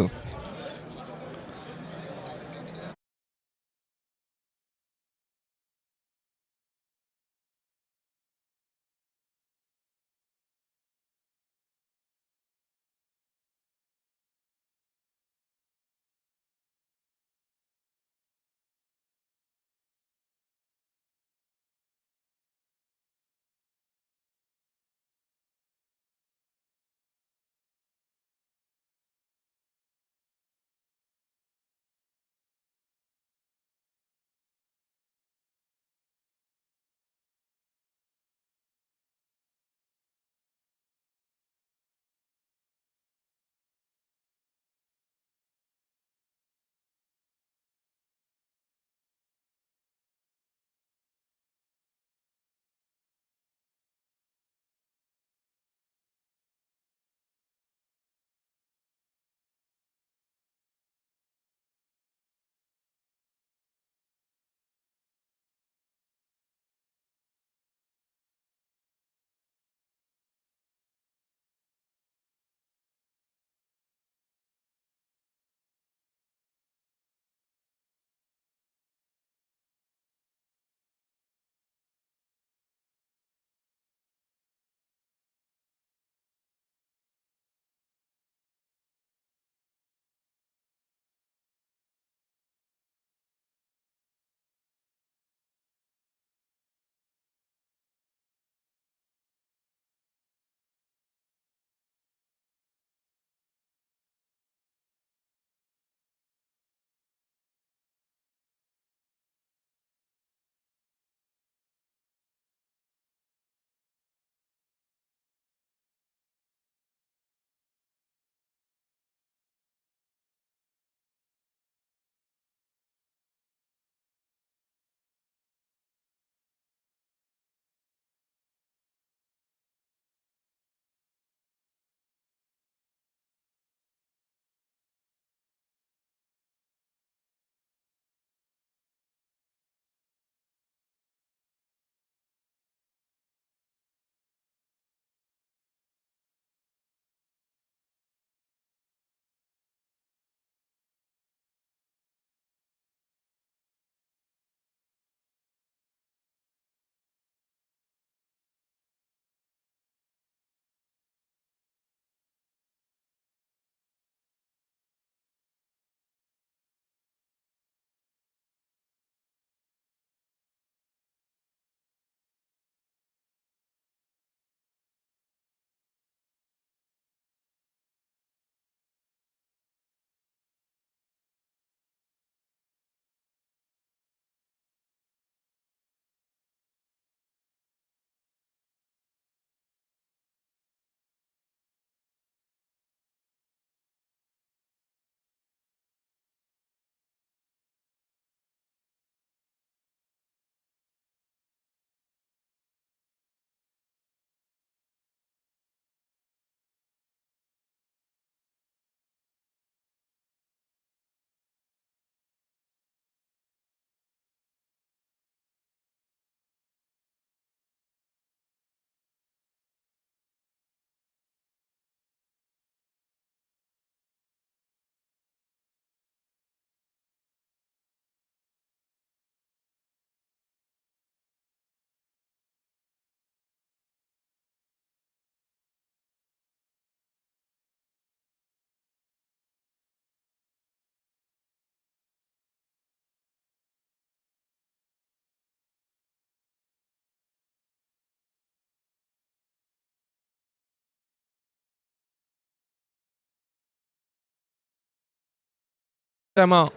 Vraiment,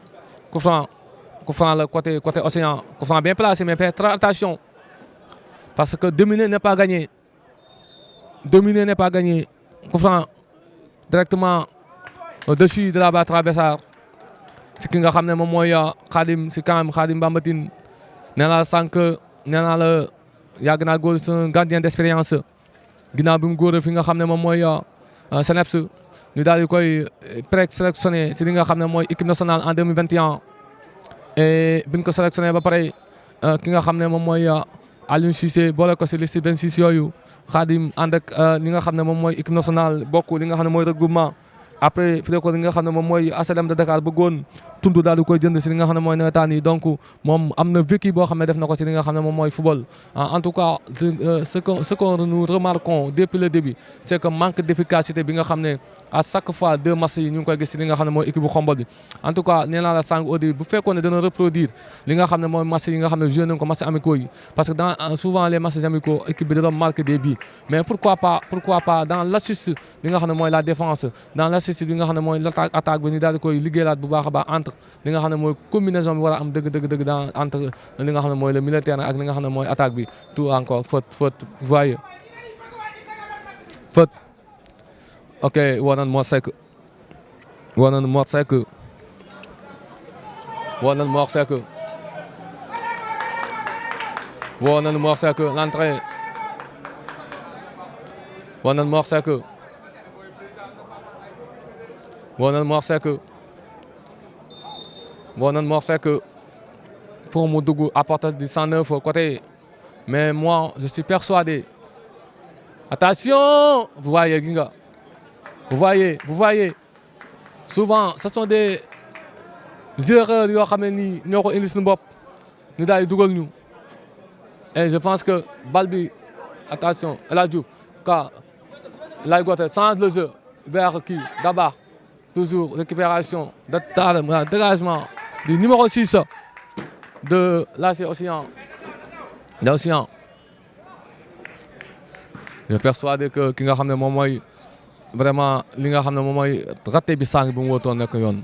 coup franc coup franc le côté Océan. Coup franc bien placé, mais faites très attention. Parce que dominer n'est pas gagné. Dominer n'est pas gagné. Coup franc directement au-dessus de la barre traversée. C'est qui nga xam ne moom mooy Khadim si kanam Khadim Bamba Tine nee naa la sànq nee naa la yàgg naa góor c'est un gardien d'expérience ginnaaw bi mu góor fi nga xam ne moom mooy CNEPS ñu daal di koy présélectionné si li nga xam ne mooy équipe nationale en 2021 et bi ñu ko sélectionné ba pare ki nga xam ne moom mooy Aliou Cissé boole ko si liste 26 yooyu Khadim ànd ak li nga xam ne moom mooy équipe nationale bokk li nga xam ne mooy regroupement après fi ko li nga xam ne moom mooy HLM de Dakar bëggoon tund daal di koy jënd si li nga xam ne mooy nawetaan yi donc moom am na vécu boo xam ne def na ko si li nga xam ne moom mooy football. En tout cas ce que nous remarquons depuis le début c' est que manque d' efficacité bi nga xam ne à chaque fois 2 matchs yi ñu ngi koy gis si li nga xam ne mooy équipe bu xombol bi. En tout cas nee naa la sànq au début bu fekkoon ne dana reproduire li nga xam ne mooy match yi nga xam ne joué nañ ko match amicaux yi parce que dans souvent les matchs amicaux équipe bi da doon marqué des buts mais pourquoi pas dans l' astuce li nga xam ne mooy la défense dans l' astuce bi nga xam ne mooy l' attaque bi ñu daal di koy liggéeyalaat bu baax a baax entre li nga xam ne mooy combinaison bi war a am dëgg dans entre li nga xam ne mooy le milieu terrain ak li nga xam ne mooy attaque bi tout encore faute voyez faute ok Wanan Mor Seck l'entrée Wanan Mor Seck pour mu dugg à partir du 109 côté mais moi je suis persuadé attention vous voyez gis nga vous voyez souvent ce sont des erreurs yoo xam ne nii ñoo ko indi suñu bopp ñu daal di dugal ñu et je pense que bal bi attention El Hadj Diouf ka Laye Gothé change le jeu vers kii Dabar toujours récupération de Talla dégagement du numéro 6 de l'AS Océan. Je suis persuadé que ki nga xam ne moom mooy vraiment li nga xam ne moom mooy raté bi sànq bi mu wóotoon nekk yoon.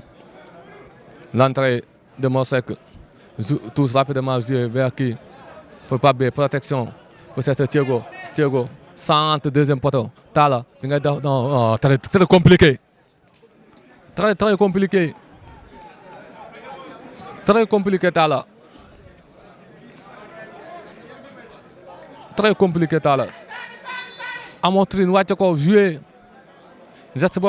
L'entrée de Mor Seck tous rapidement joué vers qui pour Pape B protection pour cette Thiago centre deuxième poteau Talla di nga def non très compliqué. Très compliqué Talla. Très compliqué Talla. Amotrine wàcce ko joué geste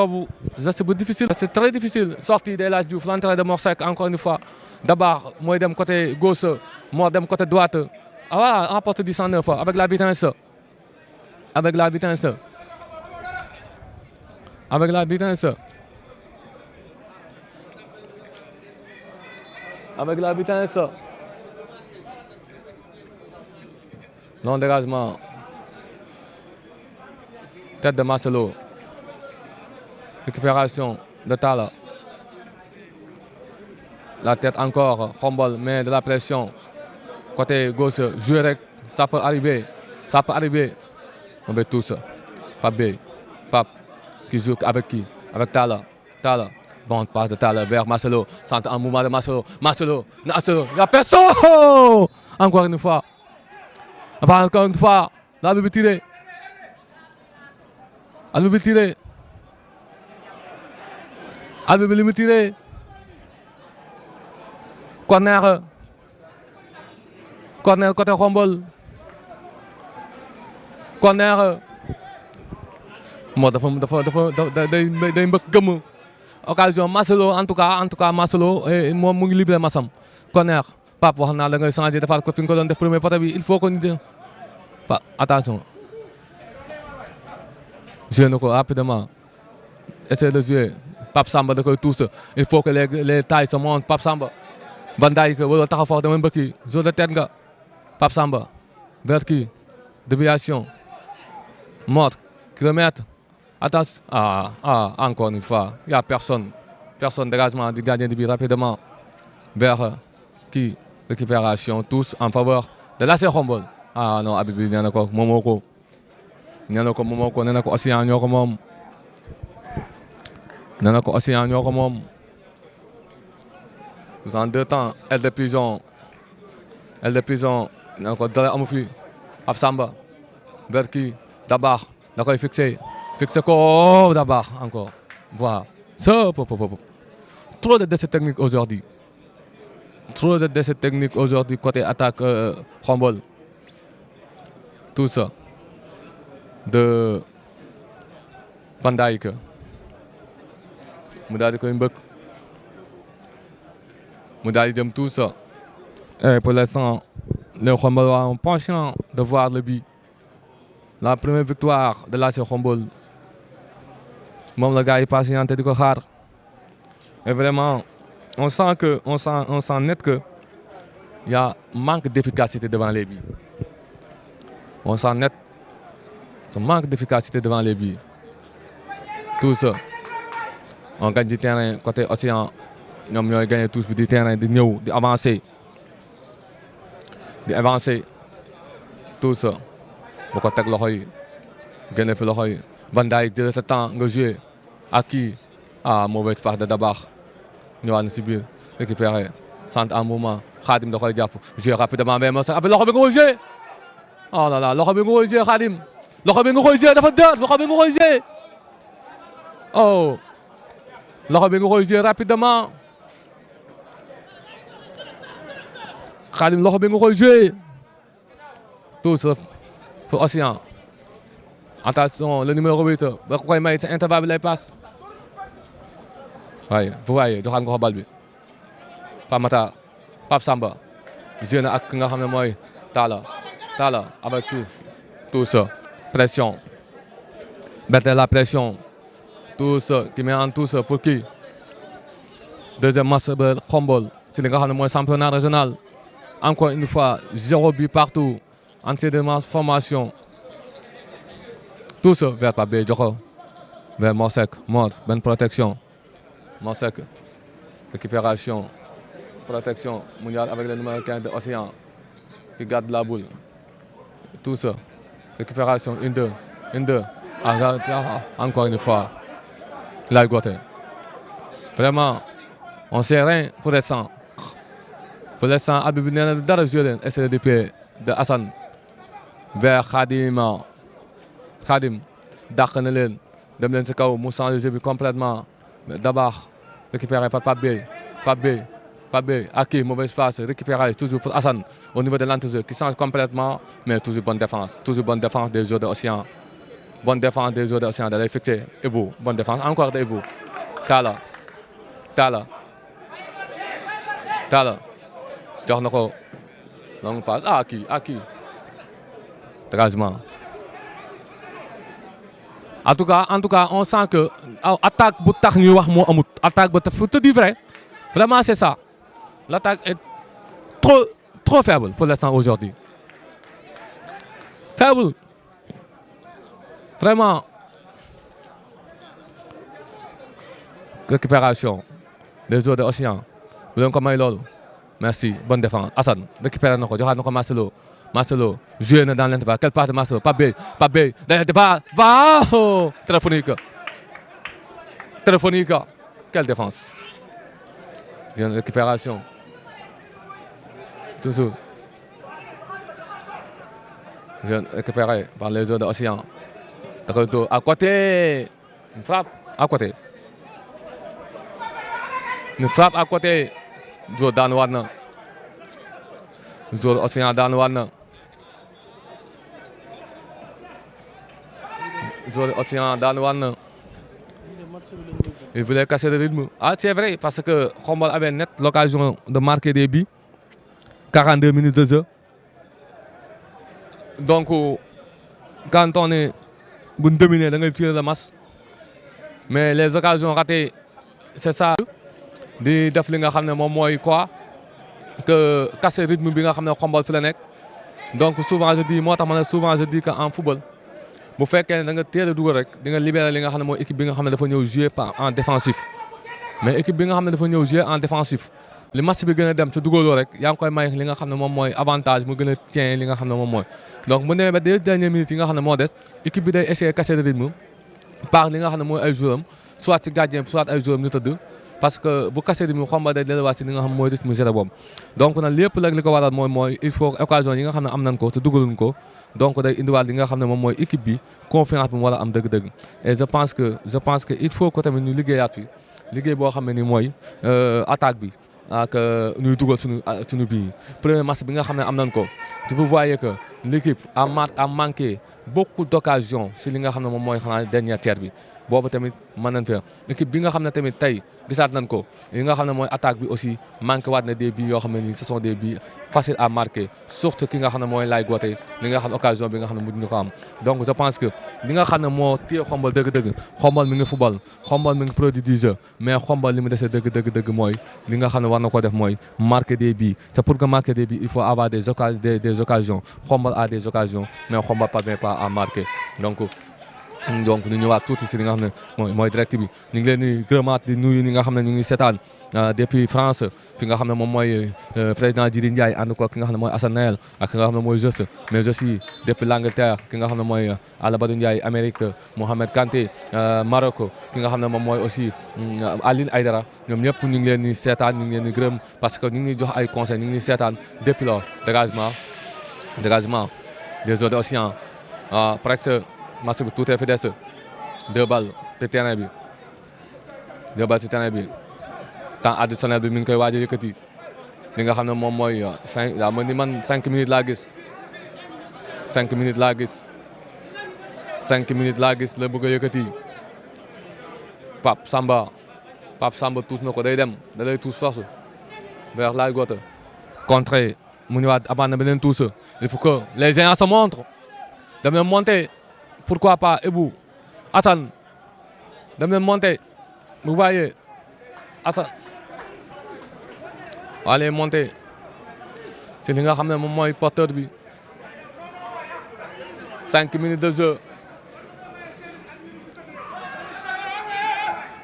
bu difficile. C'est très difficile sortie de El Hadj Diouf l'entrée de Mor Seck encore une fois Dabar mooy dem côté gauche moo dem côté droite voilà en porte du 109 avec la vitesse. Avec la vitesse. Non dégagement. Tête de Marcelo. Récupération de Talla. La tête encore. Khombol met de la pression. Côté gauche. Jouer rek. Ça peut arriver. On veut tous. Pape. Qui joue avec qui? Avec Talla. Bon passe de Talla vers Marcelo. Centre en mouvement de Marcelo. Marcelo. Il y a personne. Encore une fois. L'arbitre bi tiré. Arbitre bi li mu tiré. Corner côté Khombol. Corner. moo dafa day mbëkk gëmm. Occasion Marcelo en tout cas Marcelo moom mu ngi libéré masam. Corner Pape wax naa la ngay changé defaat ko fi nga ko doon def premier poteau bi il faut que ñu attention. Joué na ko rapidement. Essayer de jouer. Pape Samba da koy tuus. Il faut que les tailles se montent. Pape Samba. Van Dijk wala taxaw foofu damay mbëkki. Jour de tête nga. Pape Samba. Vers qui? Déviation. Mort. Kilomètre. Attention. Encore une fois. Il n'y a personne. Dégagement du gardien de but rapidement. Vers qui? Récupération. Tous en faveur de l'AS Khombol. Non Habib bi nee na ko moomoo ko. nee na ko Océan ñoo ko moom. En 2 temps aile de pigeon encore dara amu fi ab Samba vers kii Dabakh da koy fixé ko Dabakh encore voilà ça trop de déchets techniques aujourd'hui côté attaque Khombole tout ça de Van Dijk mu daal di koy mbëkk mu daal di dem tout ça. Et pour l'instant, les Khombolois sont patients de voir le but. La première victoire de l'AS Khombole. Même le gars est patient de le faire. Et vraiment, on sent net que il y a manque d'efficacité devant les buts. On sent net ce manque d'efficacité devant les buts. Tout ça. On gagne du terrain côté Océan. Nous avons gagné tous du terrain, d'avancer. D'avancer. Tout ça. Bu ko teg loxo yi génne fi loxo yi Van Dijk jël sa temps nga joué ak kii mauvaise passe de Dabakh ñëwaat na si biir récupéré centre en mouvement Khadim da koy jàpp joué rapidement mais loxo bi nga koy joué oh là là loxo bi nga koy joué Khadim loxo bi nga koy joué dafa dër loxo bi nga koy joué oh loxo bi nga koy joué rapidement Khadim loxo bi nga koy joué tout ça pour Océan attention le numéro 8 ba ko koy may sa intervalle bi lay passe waaye vous voyez joxaat nga ko bal bi Pape Matar Pape Samba joué na ak nga xam ne mooy Talla avec tout ça pression mettre la pression tout ça qui met en tout ça pour qui deuxième match ba Khombole ci li nga xam ne mooy championnat régional encore une fois 0 but partout entraînement formation tout ça vers Pape Beye joxo vers Morsek benn protection Morsek récupération protection mondiale avec le numéro 15 de Océan qui garde la boule tout ça récupération une deux encore une fois Laye Gothé vraiment on sait rien pour l'instant Habib nee na dara joué leen essai de pied de Assane vers Khadim dàq na leen dem leen si kaw mu changé jeu bi complètement Dabakh récupéré par Pape Beye ak kii mauvaise passe récupéré toujours pour Assane au niveau de l'entrejeu qui change complètement mais toujours bonne défense des joueurs de Océan bonne défense des joueurs de Océan da lay fixé Ebou bonne défense encore de Ebou Talla jox na ko longue passe kii dégagement en tout cas on sent que attaque bu tax ñuy wax moo amut attaque ba faut te dire vrai vraiment c'est ça l'attaque est trop faible pour l'instant aujourd'hui faible vraiment récupération des joueurs de Océan bu leen ko may loolu merci bonne défense Assane récupéré na ko joxaat na ko Marcelo joué na dans l'intervalle quelle passe de Marcelo Pape Beye day débat waaw téléphonique quelle défense une récupération toujours récupéré par les joueurs de Océan da koy dóor à côté une frappe à côté joueur daan waat na joueur Océan daan waat na il voulait casser le rythme c'est vrai parce que Khombole avait net l'occasion de marquer des buts 42 minutes de jeu donc quand on est bu ñu dominer da ngay tirer le match mais les occasions ratées c'est ça di def li nga xam ne moom mooy quoi que casser rythme bi nga xam ne Khombole fi la nekk donc souvent je dis moo tax ma ne souvent je dis que en football bu fekkee ne da nga teel a dugal rek di nga libérer li nga xam ne mooy équipe bi nga xam ne dafa ñëw jouer en défensif mais équipe bi nga xam ne dafa ñëw jouer en défensif li match bi gën a dem te dugaloo rek yaa ngi koy may li nga xam ne moom mooy avantage mu gën a tien li nga xam ne moom mooy donc bu demee ba des dernières minutes yi nga xam ne moo des équipe bi day essayer casser le rythme par li nga xam ne mooy ay joueurs am soit ci gardien soit ay joueurs am ñu tëdd parce que bu kase rythme Xombol day delluwaat si li nga xam mooy rythme zéro boobu donc nag lépp nag li ko waral mooy il faut occasion yi nga xam ne am nañ ko te dugaluñ ko donc day indiwaat li nga xam ne moom mooy équipe bi confiance bi mu war a am dëgg-dëgg et je pense que il faut que tamit ñu liggéeyaat fi liggéey boo xam ne ni mooy attaque bi ak ñuy dugal suñu bii premier match bi nga xam ne am nañ ko vous voyez que l'équipe a manqué beaucoup d'occasions si li nga xam ne moom mooy xanaa dernier tiers bi boobu tamit mën nañ fa équipe bi nga xam ne tamit tey gisaat nañ ko li nga xam ne mooy attaque bi aussi manqué waat na des buts yoo xam ne nii ce sont des buts faciles à marquer surtout ki nga xam ne mooy Laye Gothé li nga xam ne occasion bi nga xam ne mujj ñu ko am donc je pense que li nga xam ne moo téye Xombol dëgg-dëgg Xombol mi ngi football Xombol mi ngi produit du jeu mais Xombol li mu dese dëgg mooy li nga xam ne war na ko def mooy marquer des buts te pour que marquer des buts il faut avoir des occasions Xombol a des occasions mais Xombol parvient pas à marquer donc ñu ñëwaat tuuti si li nga xam ne mooy direct bi ñu ngi leen di gërëmaat di nuyu ñi nga xam ne ñu ngi seetaan depuis France fi nga xam ne moom mooy président Djily Ndiaye ànd ko ki nga xam ne mooy Assane Nayel ak ki nga xam ne mooy Jos mais aussi depuis l'Angleterre ki nga xam ne mooy Alabadou Ndiaye Amérique Mohamed Kanté Maroc ki nga xam ne moom mooy aussi Aline Aïdara ñoom ñëpp ñu ngi leen di seetaan ñu ngi leen di gërëm parce que ñu ngi jox ay conseils ñu ngi seetaan depuis lors dégagement des eaux de l'océan presque match bi tout est fi des 2 balles ci terrain bi 2 balles ci terrain bi temps additionnel bi mi ngi koy waaj a yëkkati li nga xam ne moom mooy 5 minutes laa gis 5 minutes laa gis 5 minutes laa gis la bëgg a yëkkati Pape Samba tuus na ko day dem da lay tuus force vers Laye Gothé contré mu ñëwaat abandonné beneen tuus il faut que les géants se montrent dem leen monter pourquoi pas Ebou Assane dem leen monter vous voyez Assane allez monter ci li nga xam ne moom mooy porteur bi 5 minutes de jeu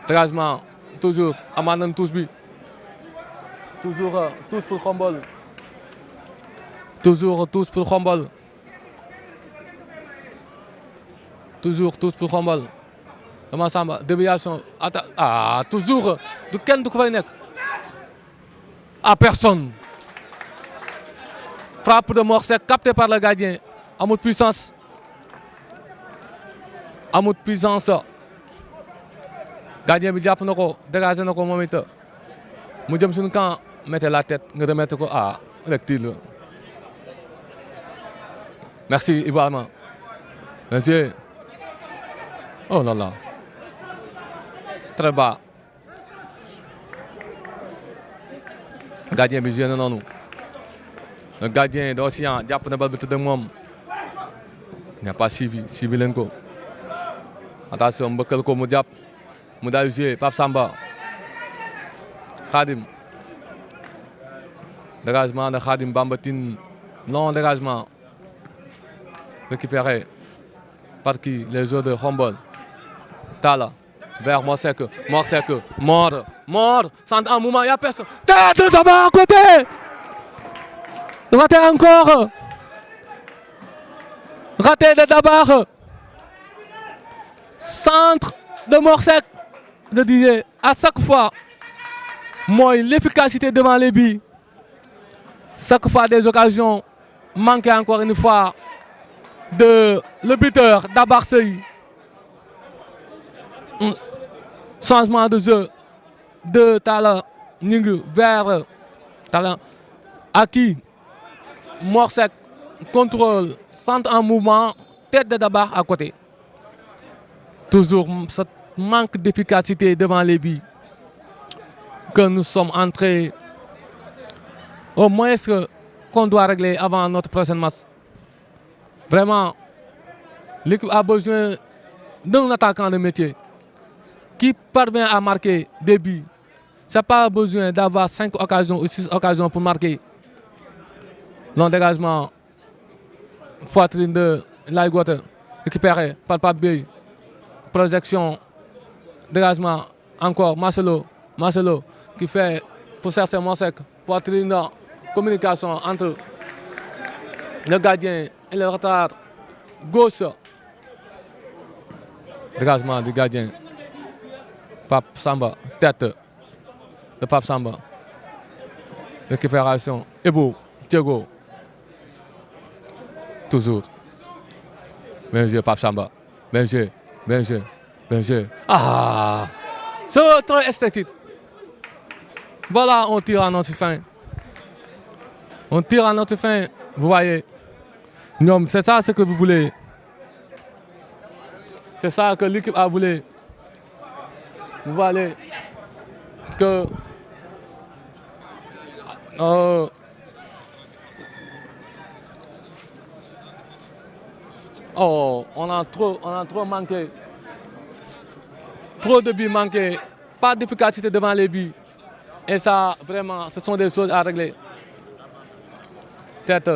dégagement toujours amaat nañ touche bi toujours touche pour Xombol toujours touche pour Xombol toujours tous pour Xombol dama samba déviation toujours du kenn du ko fay nekk à personne frappe de Mor Seck capté par le gardien amul puissance gardien bi jàpp na ko dégagé na ko moom it mu jëm suñu camp mettez la tête nga remettre ko rectile merci Ibrahima merci. Oh là là très bas gardien bi joué na noonu le gardien de Océan jàpp na bal bi tëdd moom il n'y a pas suivi leen ko attention mbëkkal ko mu jàpp mu daal joué Pape Samba Khadim dégagement de Khadim Bamba Tine long dégagement récupéré par qui les joueurs de Xombol Talla vers Mor Seck Mor centre en mouvement, il n'y a personne. Tête de Daba à côté. Raté encore. Raté de Dabar. Centre de Mor Seck. Je disais à chaque fois, moi, l'efficacité devant les billes. Chaque fois des occasions manquées encore une fois de le buteur Dabar Sey. Changement de jeu de Talla Gningue vers Talla à qui Mor Seck contrôle, centre en mouvement, tête de Dabar à côté. Toujours ce manque d'efficacité devant les billes que nous sommes entrés au moins qu'on doit régler avant notre prochain match. Vraiment, l'équipe a besoin d'un attaquant de métier qui parvient à marquer des buts. Ça n'a pas besoin d'avoir 5 occasions ou 6 occasions pour marquer. Long dégagement, poitrine de Laye Gothé, récupéré par Pape Bey. Projection, dégagement, encore Marcelo qui fait pour chercher Mor Seck. Poitrine, communication entre le gardien et le retard gauche. Dégagement du gardien. Pape Samba, tête. de Pape Samba. Récupération. Ebo, Thiago. Toujours. Bien joué, Pape Samba. Bien joué, bien joué, bien joué. Ah! C'est trop esthétique. Voilà, on tire à notre fin. On tire à notre fin. Vous voyez. Non, c'est ça ce que vous voulez. C'est ça que l'équipe a voulu. Vous voyez que on a trop manqué. Trop de buts manqués. Pas d'efficacité devant les buts. Et ça, vraiment, ce sont des choses à régler. Tête.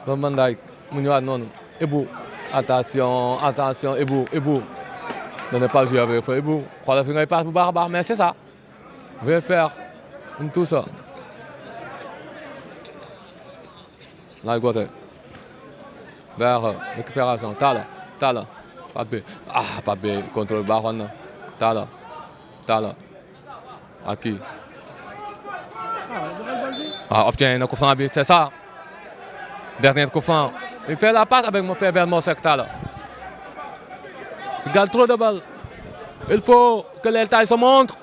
Van Dijk, Mounioua non. Ebou. Attention, attention, Ebou. Ne pas jouer avec Ebou. Crois que pas barbare, mais c'est ça. Je vais faire tout ça. Là, côté. Vers récupération. Tala. Papé. Ah, Papé, contrôle Baron. Tala. À qui? Ah, obtient un coup franc, c'est ça. Dernier coup franc. Il fait la passe avec mon frère Belmo Sectala. Il gagne trop de balles. Il faut que les tailles se montrent.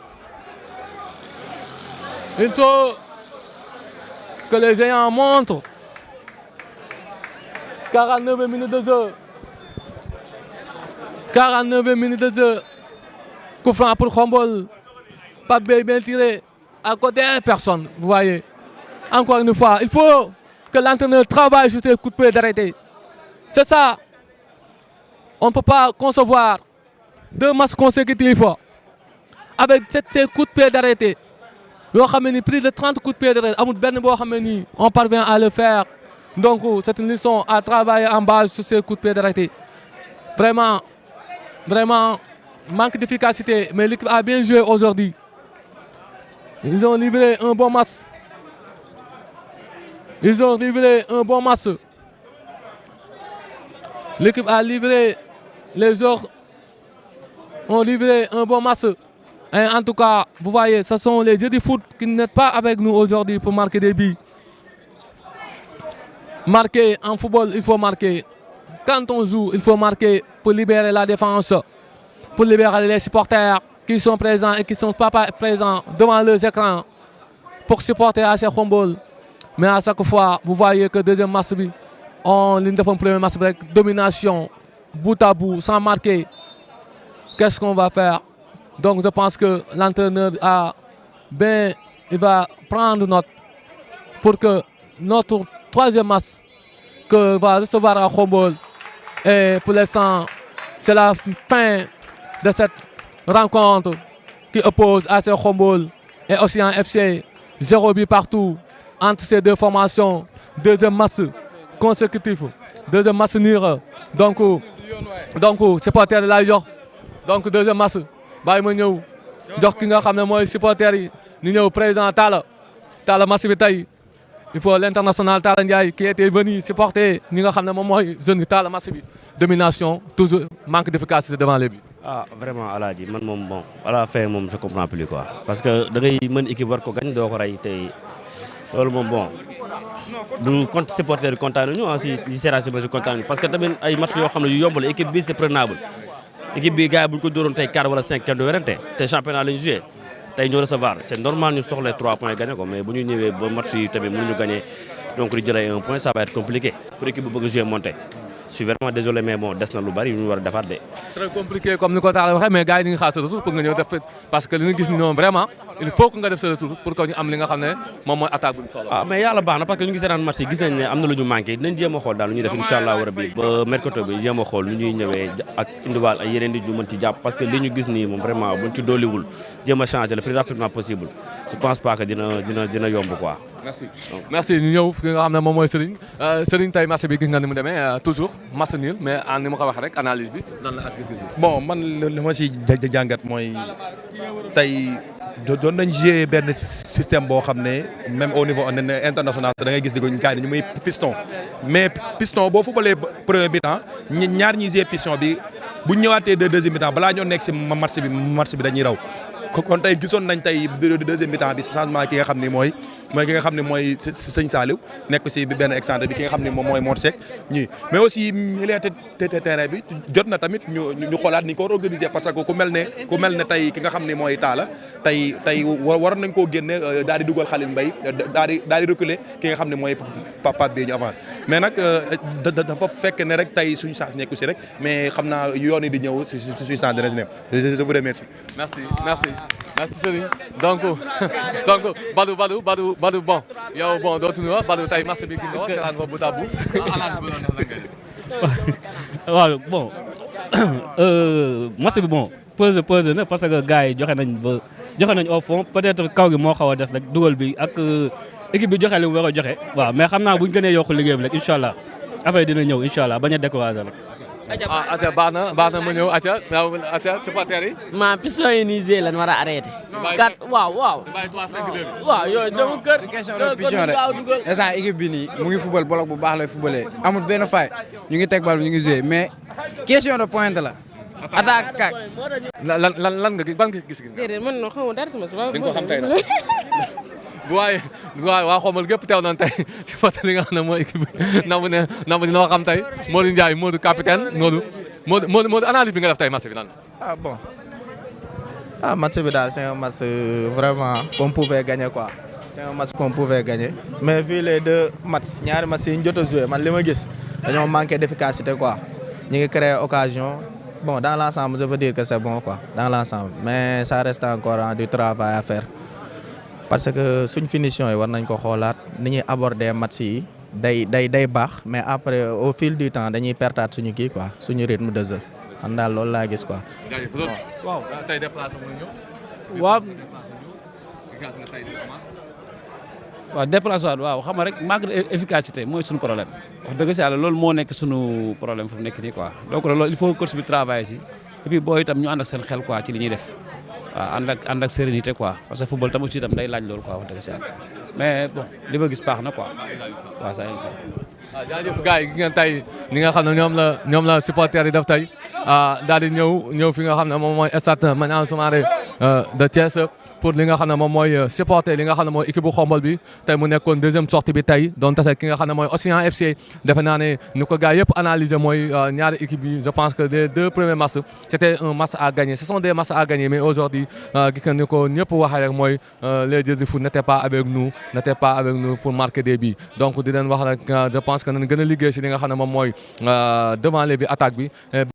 Il faut que les géants montrent. 49 minutes de jeu. 49 minutes de jeu. Coup franc pour Khombole. Pas bien tiré. À côté, personne. Vous voyez. Encore une fois, il faut que l'entraîneur travaille sur ses coups de pied d'arrêté. C'est ça. On ne peut pas concevoir 2 matchs consécutifs avec ces coups de pied d'arrêté. Plus de 30 coups de pied d'arrêté. On parvient à le faire. Donc, c'est une leçon à travailler en base sur ces coups de pied d'arrêté. Vraiment, manque d'efficacité. Mais l'équipe a bien joué aujourd'hui. Ils ont livré un bon match. L'équipe a livré, les autres ont livré un bon match. Et en tout cas, vous voyez, ce sont les dieux du foot qui n'êtes pas avec nous aujourd'hui pour marquer des buts. Marquer en football, il faut marquer. Quand on joue, il faut marquer pour libérer la défense, pour libérer les supporters qui sont présents et qui ne sont pas présents devant leurs écrans pour supporter à ces Khombole. Mais à chaque fois, vous voyez que deuxième match, on ligne de premier match avec domination, bout à bout, sans marquer. Qu'est-ce qu'on va faire? Donc je pense que l'entraîneur il va prendre note pour que notre troisième match que va recevoir à Khombole. Et pour l'instant, c'est la fin de cette rencontre qui oppose AC Khombole et Océan FC. 0 but partout entre ces deux formations. Deuxième match consécutif. Deuxième match nul. Donc supporter de la jox. Donc deuxième match. Bàyyi ma ñëw jox ki nga xam ne mooy supporter yi ñu ñëw président Talla match bi tey il faut l'international Talla Ndiaye qui était venu supporter ñi nga xam ne moom mooy jeune yi Talla match bi. Domination, toujours manque d'efficacité devant les buts. Ah vraiment Aladji man moom bon à la fin moom je comprends plus quoi parce que da ngay mën équipe war ko gañ doo ko rey tey loolu moom bon du compte supporter yi kontaan nañu si li séerase bi kontaan nañu parce que tamit ay match yoo xam ne yu yomb la équipe bi c'est prenable équipe bi gars yi bu ñu ko dóoroon tey 4 wala 5 kenn du werante te championnat lañu joué tey ñoo recevoir c'est normal ñu soxla 3 points gagné ko mais bu ñu ñëwee ba match yi tamit mënuñu gagné donc di jëlee 1 point ça va être compliqué pour équipe bu bëgg jouer monter. Je suis vraiment désolé mais bon des na lu bari yu ñu war a defaat de. Très compliqué comme ni ko Talla waxee mais gars yi ñu ngi xaar sa retour pour nga ñëw def parce que li nga gis ni ñoom vraiment il faut que nga def sa retour pour que ñu am li nga xam ne moom mooy attaque bu ñu soxla. ah mais yàlla baax na parce que ñu ngi seetaan match yi gis nañ ne am na lu ñu manqué dinañ jéem a xool daal lu ñuy def incha allah rabbi ba mercato bi jéem a xool lu ñuy ñëwee ak indiwaal ay yeneen nit ñu mën ci jàpp parce que li ñu gis nii moom vraiment buñ ci dolliwul jéem a changer le plus rapidement possible je pense pas que dina yomb quoi. merci ñu ñëw fi nga xam ne moom mooy Serigne tey match bi gis nga ni mu demee toujours match nul mais ni ma ko waxee rek analyse bi nan la ak gis-gis bi. bon man li ma si jàngat mooy tey doon nañ jouer benn système boo xam ne même au niveau international da ngay gis di ko gars yi ñu muy piston mais piston boo footballee premier mi-temps ñaar ñi jouer piston bi bu ñu ñëwaatee deuxième mi-temps balaa ñoo nekk si match bi dañuy raw kon tey gisoon nañ tey deuxième mi-temps bi changement ki nga xam ni mooy ki nga xam ne mooy sëñ Saliou nekk si benn excentré bi ki nga xam ne moom mooy Mor Seck ñii mais aussi milieu terrain bi jot na tamit ñu xoolaat ni ko organiser parce que ku mel ne tey ki nga xam ne mooy Talla tey war nañ koo génne daal di dugal Khalil Mbaye daal di reculer ki nga xam ne mooy Pape Beye ñu avant mais nag dafa fekk ne rek tey suñu chance nekku si rek mais xam naa yoon yi di ñëw si suñu chance dina si ne je vous remercie. merci Serigne donc Badou bon yow bon dootuñu wax Badou tey match bi gis nga seetaan nga bu tàbbu waaw bon match bi bon pause na parce que gars yi joxe nañ au fond peut-être kaw gi moo xaw a des rek dugal bi ak équipe bi joxe li mu war a joxe waaw mais xam naa bu ñu gënee yokk liggéey bi rek incha allah affaire dina ñëw incha allah bañ a décourager rek. aca baax na ma ñëw aca supporter yi ma piston yi nii Zé lan war a arrêté. kat waaw yooyu dama kër. question de piston rek instant équipe bi nii mu ngi football bloc bu baax lay footballee amul benn fay ñu ngi teg bal bi ñu ngi joué mais question de pointe la. attaque kak. lan nga ban gis. déedéet man no xaw ma dara sama di nga ko xam tey nag bu waaye waa xomal gépp teew nañ tey ci fàtte li nga xam ne mooy équipe bi nambu dina ko xam tey Modou Ndiaye Modou capitaine Modou analyse bi nga def tey match bi lan bon match bi daal c'est un match vraiment qu'on pouvait gagner quoi c'est un match qu'on pouvait gagner mais vu les deux matchs ñaari matchs yi ñu jot a joué man li ma gis dañoo manqué d'efficacité quoi ñu ngi créé occasion bon dans l'ensemble je peux dire que c'est bon quoi dans l'ensemble mais ça reste encore du travail à faire parce que suñ finition yi war nañ ko xoolaat ni ñuy aborder match yi day baax mais après au fil du temps dañuy pertaat suñu kii quoi suñu rythme de jeu man daal loolu laa gis quoi. waaw tey déplacé mu ñëw. waaw déplacé waaw xam nga rek manque d'efficacité mooy suñu problème wax dëgg si yàlla loolu moo nekk suñu problème fu mu nekk nii quoi donc loolu il faut que coach bi travailler si et puis booy itam ñu ànd ak seen xel quoi ci li ñuy def. waaw ànd ak sérénité quoi parce que football tam aussi itam day laaj loolu quoi wax dëgg si yàlla mais bon li ma gis baax na quoi waaw ça incha allah. waaw jaajëf gars yi gi ngeen tey ni nga xam ne ñoom la supporters yi def tey daal di ñëw fi nga xam ne moom mooy stade Maniang Soumaré de Thiès pour li nga xam ne moom mooy supporter li nga xam ne mooy équipe bu Xombol bi tey mu nekkoon deuxième sortie bi tey doon tase ki nga xam ne mooy Océan FC defe naa ne ni ko gars yëpp analyser mooy ñaari équipe yi je pense que les deux premiers matchs c'était un match à gagner ce sont des matchs à gagner mais aujourd'hui gis nga ni ko ñëpp waxee rek mooy les dieux du foot n'étaient pas avec nous pour marquer des buts donc di leen wax rek je pense que nañ gën a liggéey si li nga xam ne moom mooy devant les bi attaque bi